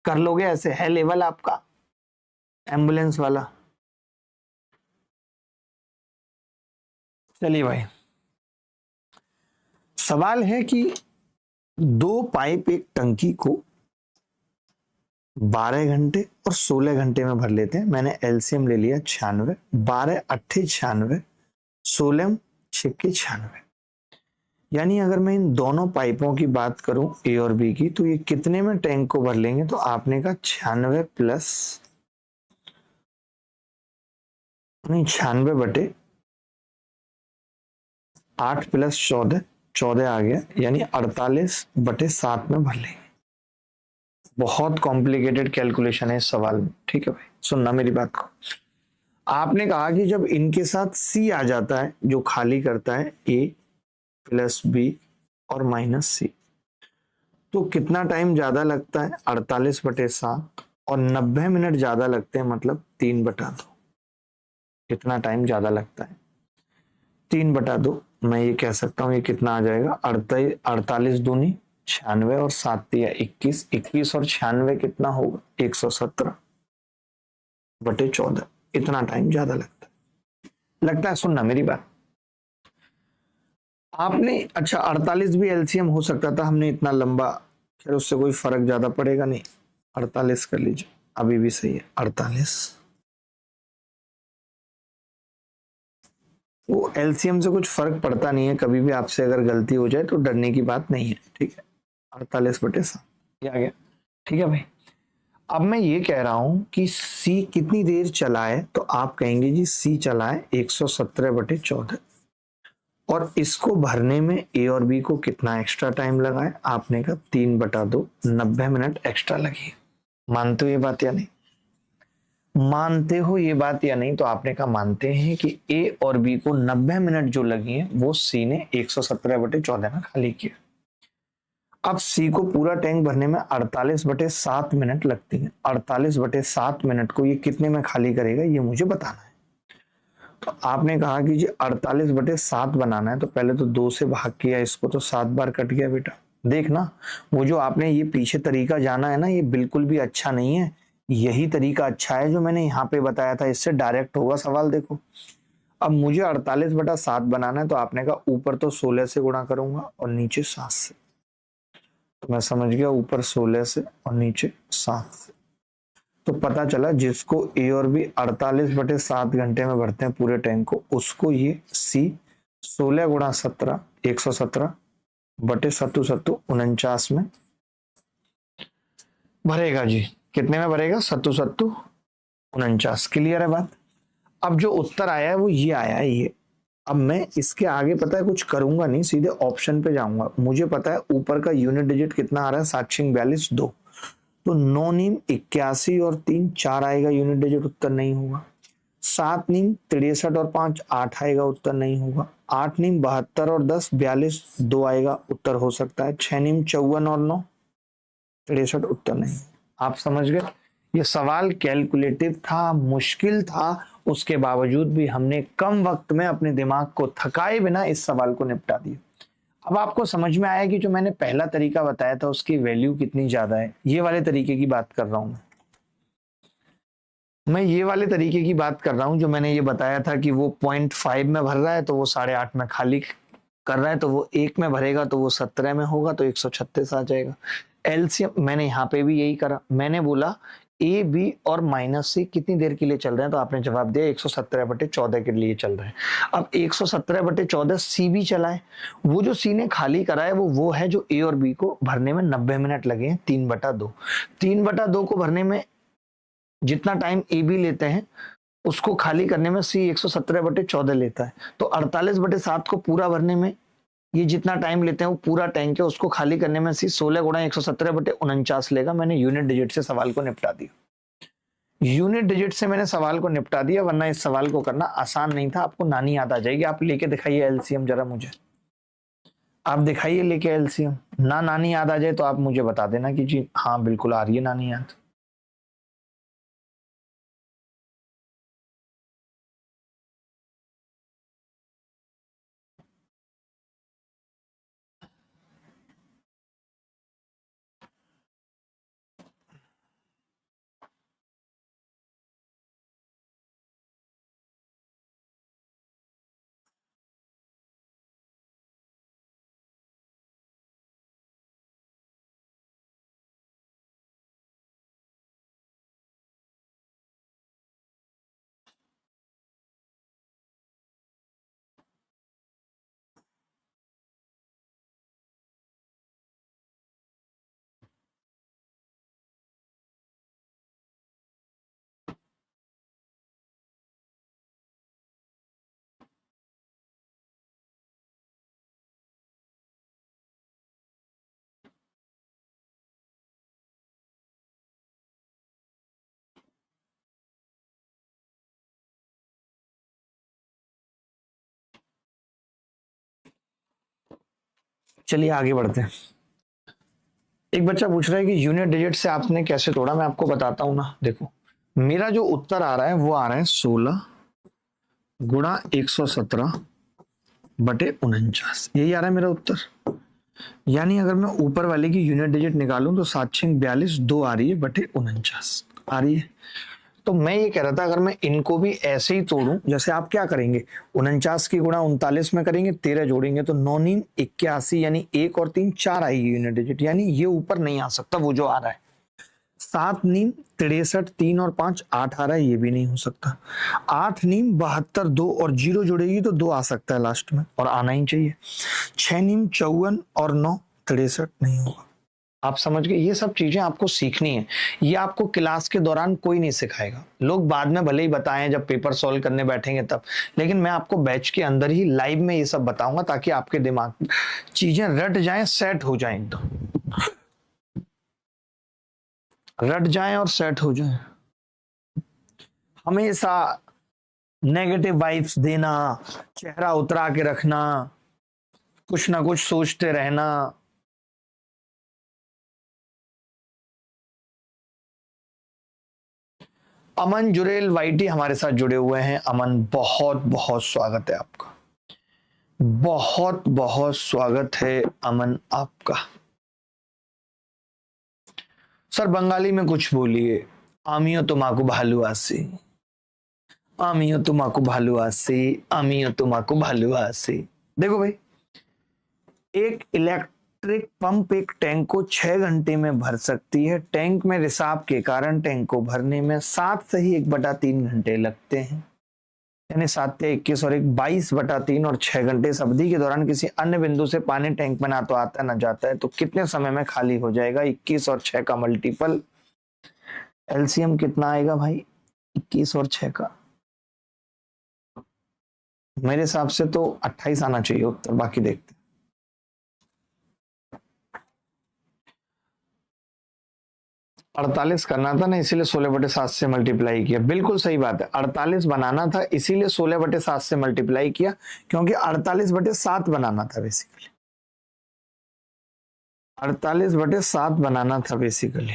कर लोगे ऐसे? है लेवल आपका एम्बुलेंस वाला? चलिए भाई, सवाल है कि दो पाइप एक टंकी को 12 घंटे और 16 घंटे में भर लेते हैं। मैंने एलसीएम ले लिया 96, 12 अट्ठे 96, 16 छिक्के 96। यानी अगर मैं इन दोनों पाइपों की बात करूं ए और बी की, तो ये कितने में टैंक को भर लेंगे? तो आपने कहा 96 प्लस, नहीं 96 बटे 8 प्लस 14, 14 आ गया, यानी 48/7 में भर लेंगे। बहुत कॉम्प्लिकेटेड कैलकुलेशन है इस सवाल में। ठीक है भाई, सुनना मेरी बात को। आपने कहा कि जब इनके साथ सी आ जाता है जो खाली करता है ए प्लस बी और माइनस सी, तो कितना टाइम ज्यादा लगता है? 48/7, और 90 मिनट ज्यादा लगते हैं, मतलब 3/2। कितना टाइम ज्यादा लगता है? 3/2। मैं ये कह सकता हूँ ये कितना आ जाएगा? 48 दूनी 96 और 7 × 3 = 21, 21 और 96 कितना होगा? 117/14। इतना टाइम ज्यादा लगता है। सुनना मेरी बात, आपने अच्छा 48 भी एलसीएम हो सकता था, हमने इतना लंबा, फिर उससे कोई फर्क ज्यादा पड़ेगा नहीं। 48 कर लीजिए, अभी भी सही है 48। वो एलसीएम से कुछ फर्क पड़ता नहीं है, कभी भी आपसे अगर गलती हो जाए तो डरने की बात नहीं है। ठीक है, 48/7 ये आ गया। ठीक है भाई, अब मैं ये कह रहा हूं कि सी कितनी देर चलाए, तो आप कहेंगे जी सी चलाए 117/14, और इसको भरने में ए और बी को कितना एक्स्ट्रा टाइम लगाए? आपने कहा 3/2, 90 मिनट एक्स्ट्रा लगी। मानते हो ये बात या नहीं? मानते हो ये बात या नहीं? तो आपने कहा मानते हैं कि ए और बी को 90 मिनट जो लगी है वो सी ने 117/14 में खाली किया। अब सी को पूरा टैंक भरने में 48/7 मिनट लगती है। 48/7 मिनट को ये कितने में खाली करेगा, ये मुझे बताना है। तो आपने कहा कि जी 48/7 बनाना है, तो पहले तो 2 से भाग किया इसको, तो 7 बार कट गया बेटा। देखना, वो जो आपने ये पीछे तरीका जाना है ना, ये बिल्कुल भी अच्छा नहीं है। यही तरीका अच्छा है जो मैंने यहाँ पे बताया था, इससे डायरेक्ट होगा सवाल। देखो, अब मुझे 48/7 बनाना है, तो आपने कहा ऊपर तो 16 से गुणा करूंगा और नीचे 7 से। तो मैं समझ गया, ऊपर 16 से और नीचे 7 से। तो पता चला जिसको ए और बी 48/7 घंटे में भरते हैं पूरे टैंक को, उसको ये सी 16 × 17, 117/7 में भरेगा जी। कितने में भरेगा? 7 क्लियर है बात? अब जो उत्तर आया है वो ये आया है ये। अब मैं इसके आगे पता है कुछ करूंगा नहीं, सीधे ऑप्शन पे जाऊंगा। मुझे पता है ऊपर का यूनिट डिजिट कितना आ रहा है, 742 2, तो 9 नीम 81 और 3 4 आएगा यूनिट डिजिट, उत्तर नहीं होगा। 7 नीम 63 और 5 8 आएगा, उत्तर नहीं होगा। 8 नीम 72 और 10 42 2 आएगा, उत्तर हो सकता है। 6 नीम 54 और 9 63, उत्तर नहीं। आप समझ गए? ये सवाल कैलकुलेटिव था, मुश्किल था, उसके बावजूद भी हमने कम वक्त में अपने दिमाग को थकाए बिना इस सवाल को निपटा दिया। अब आपको समझ में आया कि जो मैंने पहला तरीका बताया था उसकी वैल्यू कितनी ज्यादा है। ये वाले तरीके की बात कर रहा हूं मैं ये वाले तरीके की बात कर रहा हूं जो मैंने ये बताया था कि वो 0.5 में भर रहा है तो वो 8.5 में खाली कर रहा है, तो वो 1 में भरेगा तो वो 17 में होगा, तो 136 आ जाएगा। एलसीएम मैंने यहाँ पे भी यही करा, मैंने बोला ए बी और माइनस सी कितनी देर के लिए चल रहे हैं, तो आपने जवाब दिया 117/14 के लिए चल रहे हैं। अब 117/14 सी भी चला है, वो जो सी ने खाली करा है वो है जो ए और बी को भरने में 90 मिनट लगे हैं, 3/2। 3/2 को भरने में जितना टाइम ए बी लेते हैं उसको खाली करने में सी 117/14 लेता है। तो 48/7 को पूरा भरने में ये जितना टाइम लेते हैं वो पूरा टैंक है, उसको खाली करने में सी 16 × 117/49 लेगा। मैंने यूनिट डिजिट से सवाल को निपटा दिया। यूनिट डिजिट से मैंने सवाल को निपटा दिया, वरना इस सवाल को करना आसान नहीं था। आपको नानी याद आ जाएगी। आप लेके दिखाइए एलसीएम जरा मुझे, आप दिखाइए लेके एलसीएम। ना नानी याद आ जाए तो आप मुझे बता देना कि जी हाँ बिल्कुल आ रही है नानी याद। चलिए आगे बढ़ते हैं। एक बच्चा पूछ रहा है कि यूनिट डिजिट से आपने कैसे तोड़ा। मैं आपको बताता हूं ना। देखो, मेरा जो उत्तर आ रहा है वो आ रहा है 16 गुणा 117/49, यही आ रहा है मेरा उत्तर। यानी अगर मैं ऊपर वाले की यूनिट डिजिट निकालूं तो 7×42 2 आ रही है बटे 49 आ रही है। तो मैं ये कह रहा था अगर मैं इनको भी ऐसे ही तोड़ूं, जैसे आप क्या करेंगे, 49 की गुणा 39 में करेंगे, 13 जोड़ेंगे तो 9 नीम 81, यानी 1 और 3 4 आएगी यूनिट डिजिट, यानी ये ऊपर नहीं आ सकता वो जो आ रहा है। 7 नीम 63, 3 और 5 8 आ रहा है, ये भी नहीं हो सकता। 8 नीम 72, 2 और 0 जुड़ेगी तो 2 आ सकता है लास्ट में, और आना ही चाहिए। 6 नीम 54 और 9 63 नहीं होगा। आप समझ गए, ये सब चीजें आपको सीखनी है। ये आपको क्लास के दौरान कोई नहीं सिखाएगा, लोग बाद में भले ही बताएं जब पेपर सॉल्व करने बैठेंगे तब, लेकिन मैं आपको बैच के अंदर ही लाइव में ये सब बताऊंगा ताकि आपके दिमाग में चीजें रट जाएं, सेट हो जाएं, एकदम रट जाएं और सेट हो जाएं। हमेशा नेगेटिव वाइब्स देना, चेहरा उतरा के रखना, कुछ ना कुछ सोचते रहना। अमन जुरेल वाईटी हमारे साथ जुड़े हुए हैं। अमन, बहुत बहुत स्वागत है आपका, बहुत बहुत स्वागत है अमन आपका। सर बंगाली में कुछ बोलिए। आमियो तुमाकू भालू आसी, आमियो तुमाकू भालू आसी, आमियो तुमाकू भालू आसी। देखो भाई, एक इलेक्ट्रिक पंप एक टैंक को 6 घंटे में भर सकती है। टैंक में रिसाव के कारण टैंक को भरने में 7 से ही 1/3 घंटे लगते हैं, यानी 7 या 21 और 22/3, और 6 घंटे इस अवधि के दौरान किसी अन्य बिंदु से पानी टैंक में ना तो आता है ना जाता है, तो कितने समय में खाली हो जाएगा? 21 और 6 का मल्टीपल एलसीएम कितना आएगा भाई? 21 और 6 का मेरे हिसाब से तो 28 आना चाहिए उत्तर, बाकी देखते हैं। 48 करना था ना, इसीलिए 16/7 से मल्टीप्लाई किया। बिल्कुल सही बात है, 48 बनाना था इसीलिए 16/7 से मल्टीप्लाई किया, क्योंकि 48/7 बनाना था बेसिकली, 48/7 बनाना था बेसिकली।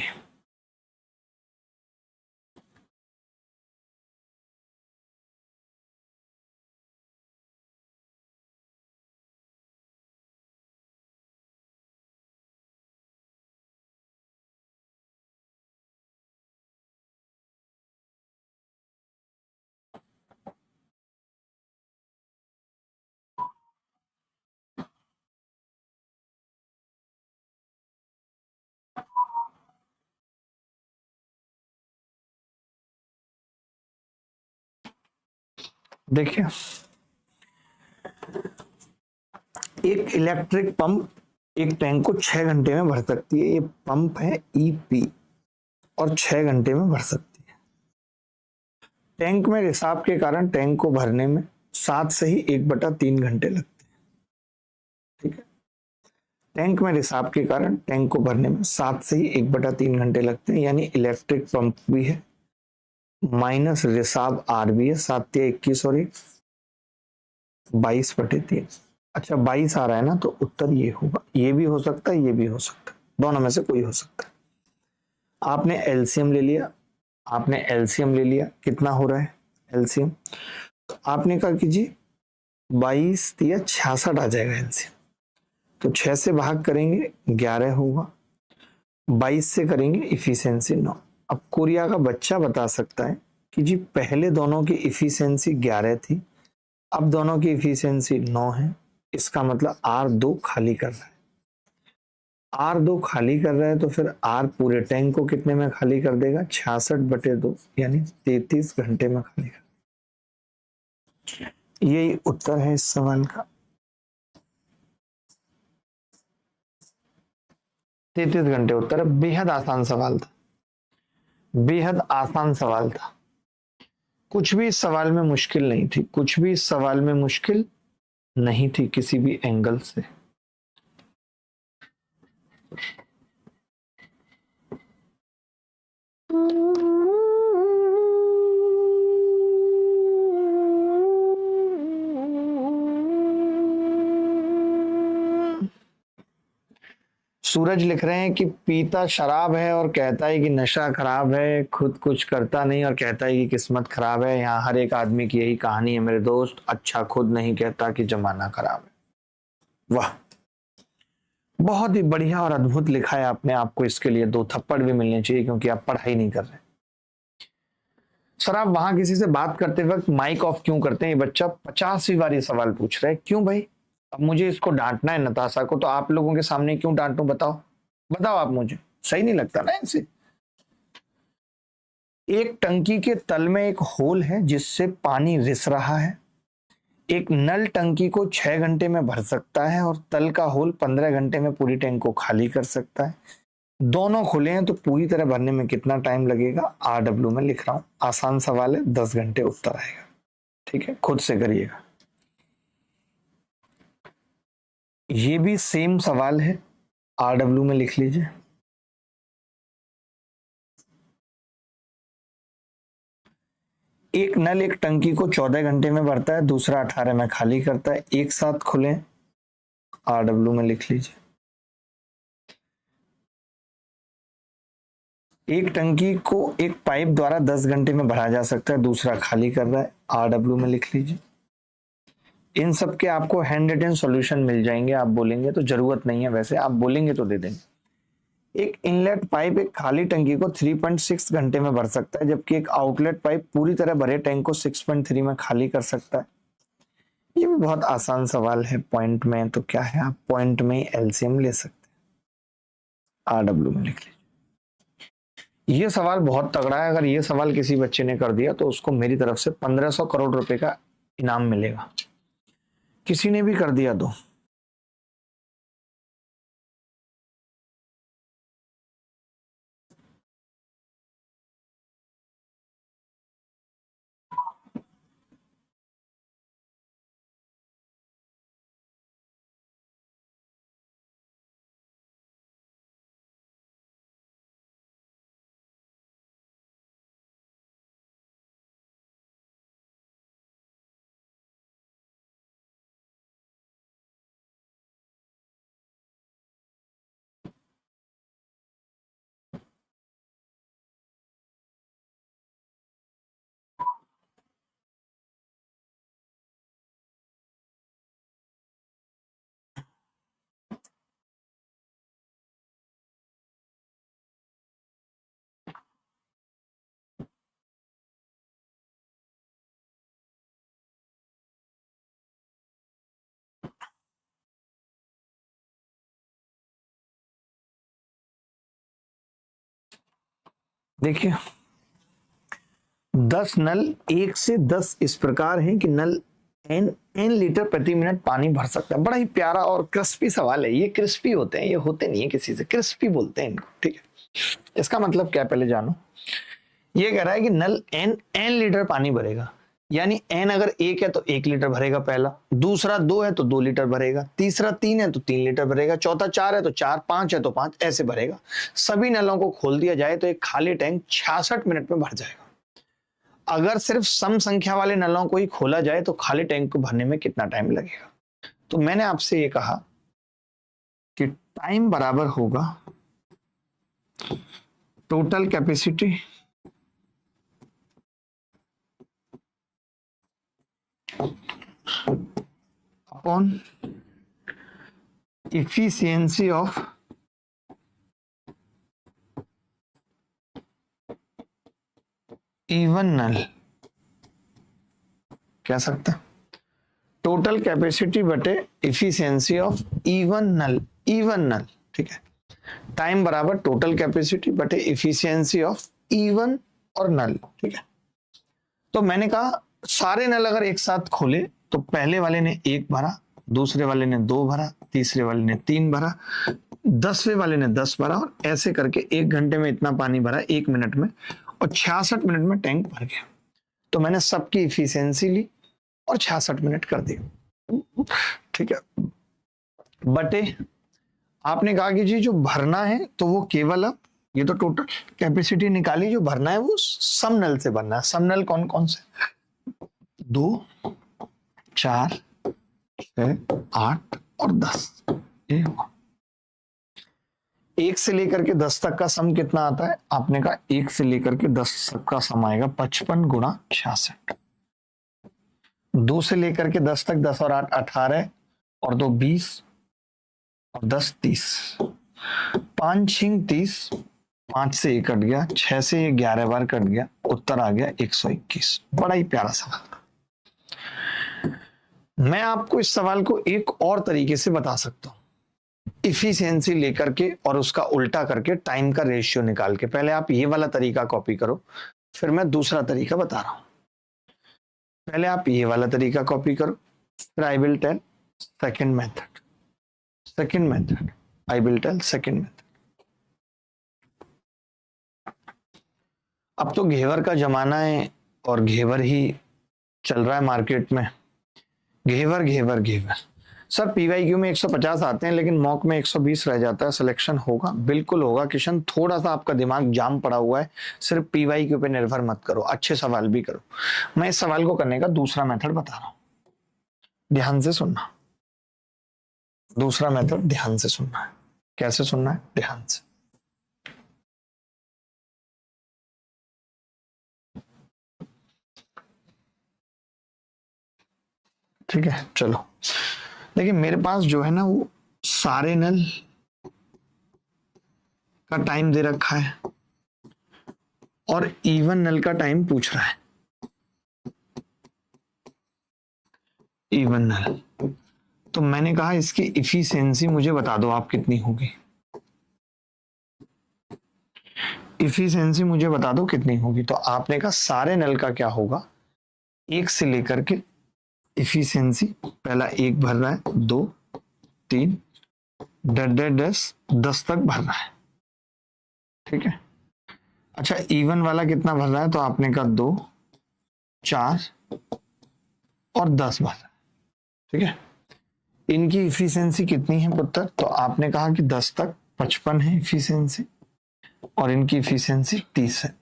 देखिए, एक इलेक्ट्रिक पंप एक टैंक को 6 घंटे में भर सकती है। ये पंप है ईपी, और 6 घंटे में भर सकती है। टैंक में रिसाव के कारण टैंक को भरने में 7 से ही 1/3 घंटे लगते हैं। ठीक है, टैंक में रिसाव के कारण टैंक को भरने में 7 से ही 1/3 घंटे लगते हैं, यानी इलेक्ट्रिक पंप भी है माइनस रिसाव आर भी है। 7 या 21 और 22/3। अच्छा 22 आ रहा है ना, तो उत्तर ये होगा। ये भी हो सकता है, ये भी हो सकता है, दोनों में से कोई हो सकता है। आपने एलसीएम ले लिया, आपने एलसीएम ले लिया, कितना हो रहा है एलसीएम? तो आपने कहा कीजिए 22 या 66 आ जाएगा एलसीएम। तो 6 से भाग करेंगे 11 होगा, 22 से करेंगे इफिशियंसी 9। अब कोरिया का बच्चा बता सकता है कि जी पहले दोनों की इफिशियंसी 11 थी, अब दोनों की इफिशियंसी 9 है, इसका मतलब R2 खाली कर रहा है। R2 खाली कर रहा है तो फिर R पूरे टैंक को कितने में खाली कर देगा? 66/2, यानी 33 घंटे में खाली कर। यही उत्तर है इस सवाल का। 33 घंटे उत्तर है। बेहद आसान सवाल था, बेहद आसान सवाल था। कुछ भी इस सवाल में मुश्किल नहीं थी, कुछ भी इस सवाल में मुश्किल नहीं थी किसी भी एंगल से। सूरज लिख रहे हैं कि पीता शराब है और कहता है कि नशा खराब है, खुद कुछ करता नहीं और कहता है कि किस्मत खराब है। यहाँ हर एक आदमी की यही कहानी है मेरे दोस्त, अच्छा खुद नहीं कहता कि जमाना खराब है। वाह, बहुत ही बढ़िया और अद्भुत लिखा है आपने। आपको इसके लिए 2 थप्पड़ भी मिलने चाहिए, क्योंकि आप पढ़ाई नहीं कर रहे। सर आप वहां किसी से बात करते वक्त माइक ऑफ क्यों करते हैं? ये बच्चा 50वीं बार ये सवाल पूछ रहा है, क्यों भाई? अब मुझे इसको डांटना है नताशा को, तो आप लोगों के सामने क्यों डांटूं? बताओ बताओ आप मुझे, सही नहीं लगता ना ऐसे। एक टंकी के तल में एक होल है जिससे पानी रिस रहा है। एक नल टंकी को 6 घंटे में भर सकता है और तल का होल 15 घंटे में पूरी टैंक को खाली कर सकता है। दोनों खुले हैं तो पूरी तरह भरने में कितना टाइम लगेगा? RW में लिख रहा हूं, आसान सवाल है, 10 घंटे उत्तर आएगा। ठीक है, खुद से करिएगा। ये भी सेम सवाल है, RW में लिख लीजिए। एक नल एक टंकी को 14 घंटे में भरता है, दूसरा 18 में खाली करता है, एक साथ खुले, RW में लिख लीजिए। एक टंकी को एक पाइप द्वारा 10 घंटे में भरा जा सकता है, दूसरा खाली कर रहा है, RW में लिख लीजिए। इन सब के आपको हैंड रिटन सॉल्यूशन मिल जाएंगे, आप बोलेंगे तो, जरूरत नहीं है वैसे, आप बोलेंगे तो दे देंगे। एक इनलेट पाइप एक खाली टंकी को 3.6 घंटे में भर सकता है, जबकि एक आउटलेट पाइप पूरी तरह भरे टैंक को 6.3 में खाली कर सकता है। ये भी बहुत आसान सवाल है, पॉइंट में तो क्या है, आप पॉइंट में एलसीएम ले सकते हैं, RW में लिख लीजिए। ये सवाल बहुत तगड़ा है, अगर ये सवाल किसी बच्चे ने कर दिया तो उसको मेरी तरफ से 1500 करोड़ रुपए का इनाम मिलेगा। किसी ने भी कर दिया तो देखिए, 10 नल 1 से 10 इस प्रकार हैं कि नल n लीटर प्रति मिनट पानी भर सकता है। बड़ा ही प्यारा और क्रिस्पी सवाल है। ये क्रिस्पी होते हैं, ये होते नहीं है किसी से, क्रिस्पी बोलते हैं इनको। ठीक है, इसका मतलब क्या पहले जानो। ये कह रहा है कि नल n लीटर पानी भरेगा, यानी n अगर 1 है तो 1 लीटर भरेगा पहला, दूसरा 2 है तो 2 लीटर भरेगा, तीसरा 3 है तो 3 लीटर भरेगा, चौथा 4 है तो 4, 5 है तो 5, ऐसे भरेगा। सभी नलों को खोल दिया जाए तो एक खाली टैंक 66 मिनट में भर जाएगा। अगर सिर्फ सम संख्या वाले नलों को ही खोला जाए तो खाली टैंक को भरने में कितना टाइम लगेगा? तो मैंने आपसे ये कहा कि टाइम बराबर होगा total capacity upon efficiency of even null. कह सकते हैं टोटल कैपेसिटी बटे efficiency of even null, even null. ठीक है, टाइम बराबर टोटल कैपेसिटी बटे इफिशियंसी ऑफ इवन और नल। ठीक है, तो मैंने कहा सारे नल अगर एक साथ खोले तो पहले वाले ने 1 भरा, दूसरे वाले ने 2 भरा, तीसरे वाले ने 3 भरा, 10वें वाले ने 10 भरा, और ऐसे करके 1 घंटे में इतना पानी भरा 1 मिनट में, और 66 मिनट में टैंक भर गया। तो मैंने सबकी इफिशियंसी ली और 66 मिनट कर दिया। ठीक है, बटे आपने कहा कि जी जो भरना है तो वो केवल, अब ये तो टोटल कैपेसिटी निकाली, जो भरना है वो सम नल से भरना है। सम नल कौन कौन से? 2, 4, 6, 8 और 10, ये हुआ। 1 से लेकर के 10 तक का सम कितना आता है? आपने कहा 1 से लेकर के 10 तक का सम आएगा 55 गुणा 66। 2 से लेकर के 10 तक 10 और 8 18 और 2 20 और 10 30। 5 6 30, 5 से 1 कट गया, 6 से 11 बार कट गया, उत्तर आ गया 121। बड़ा ही प्यारा सवाल। मैं आपको इस सवाल को एक और तरीके से बता सकता हूं, इफिशियंसी लेकर के और उसका उल्टा करके टाइम का रेशियो निकाल के। पहले आप ये वाला तरीका कॉपी करो, फिर मैं दूसरा तरीका बता रहा हूं। पहले आप ये वाला तरीका कॉपी करो, फिर I will tell second method. Second method, I will tell second method. अब तो घेवर का जमाना है और घेवर ही चल रहा है मार्केट में। घेवर घेवर घेवर। सर पीवाईक्यू में 150 आते हैं लेकिन मॉक में 120 रह जाता है, सिलेक्शन होगा? बिल्कुल होगा किशन, थोड़ा सा आपका दिमाग जाम पड़ा हुआ है, सिर्फ पीवाईक्यू पे निर्भर मत करो, अच्छे सवाल भी करो। मैं इस सवाल को करने का दूसरा मेथड बता रहा हूं, ध्यान से सुनना। दूसरा मेथड ध्यान से सुनना है। कैसे सुनना है? ध्यान से। ठीक है, चलो देखिए मेरे पास जो है ना वो सारे नल का टाइम दे रखा है और इवन नल का टाइम पूछ रहा है। इवन नल, तो मैंने कहा इसकी इफिशियंसी मुझे बता दो आप कितनी होगी। इफिशियंसी मुझे बता दो कितनी होगी। तो आपने कहा सारे नल का क्या होगा, 1 से लेकर के इफिशियंसी, पहला 1 भर रहा है, 2 3 10 तक भर रहा है। ठीक है, अच्छा इवन वाला कितना भर रहा है? तो आपने कहा 2 4 और 10 भर रहा है। ठीक है, इनकी इफिशियंसी कितनी है पुत्र? तो आपने कहा कि 10 तक 55 है इफिशियंसी और इनकी इफिशियंसी 30 है।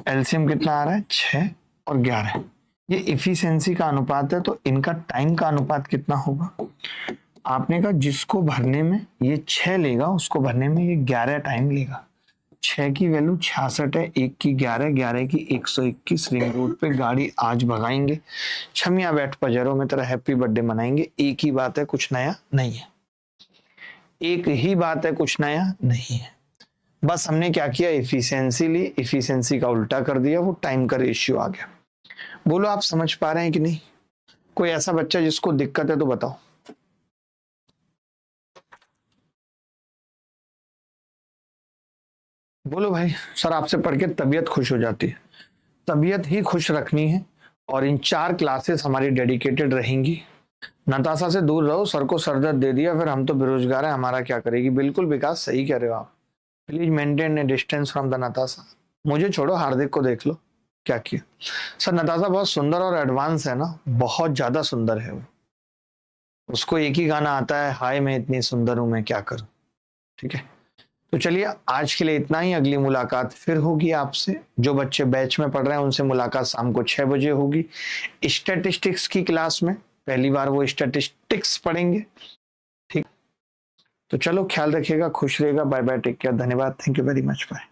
एलसीएम कितना आ रहा है? 6 और 11। ये इफिशियंसी का अनुपात है, तो इनका टाइम का अनुपात कितना होगा? आपने कहा जिसको भरने में ये 6 लेगा उसको भरने में ये 11 टाइम लेगा। 6 की वैल्यू 66 है, 1 की 11, 11 की 121। रिंग रोड पे गाड़ी आज भगाएंगे, छमिया बैठ पजरों में तेरा हैप्पी बर्थडे मनाएंगे। एक ही बात है, कुछ नया नहीं है। एक ही बात है, कुछ नया नहीं है। बस हमने क्या किया, इफिशियंसी ली, इफिशियंसी का उल्टा कर दिया, वो टाइम का रेशियो आ गया। बोलो आप समझ पा रहे हैं कि नहीं? कोई ऐसा बच्चा जिसको दिक्कत है तो बताओ। बोलो भाई, सर आपसे पढ़ के तबीयत खुश हो जाती है। तबीयत ही खुश रखनी है और इन 4 क्लासेस हमारी डेडिकेटेड रहेंगी। नताशा से दूर रहो, सर को सरदर्द दे दिया फिर हम तो बेरोजगार है, हमारा क्या करेगी? बिल्कुल विकास सही कह रहे हो आप। Please maintain A distance from the Natasha. मुझे छोड़ो, हार्दिक को देख लो क्या किया। सर नताशा बहुत सुंदर और एडवांस है ना, बहुत ज्यादा सुंदर है वो। उसको एक ही गाना आता है, हाय मैं इतनी सुंदर हूं मैं क्या करूं। ठीक है, तो चलिए आज के लिए इतना ही। अगली मुलाकात फिर होगी आपसे। जो बच्चे बैच में पढ़ रहे हैं उनसे मुलाकात शाम को 6 बजे होगी स्टैटिस्टिक्स की क्लास में। पहली बार वो स्टैटिस्टिक्स पढ़ेंगे। ठीक, तो चलो ख्याल रखिएगा, खुश रहिएगा। बाय बाय, टेक केयर, धन्यवाद, thank you very much, bye.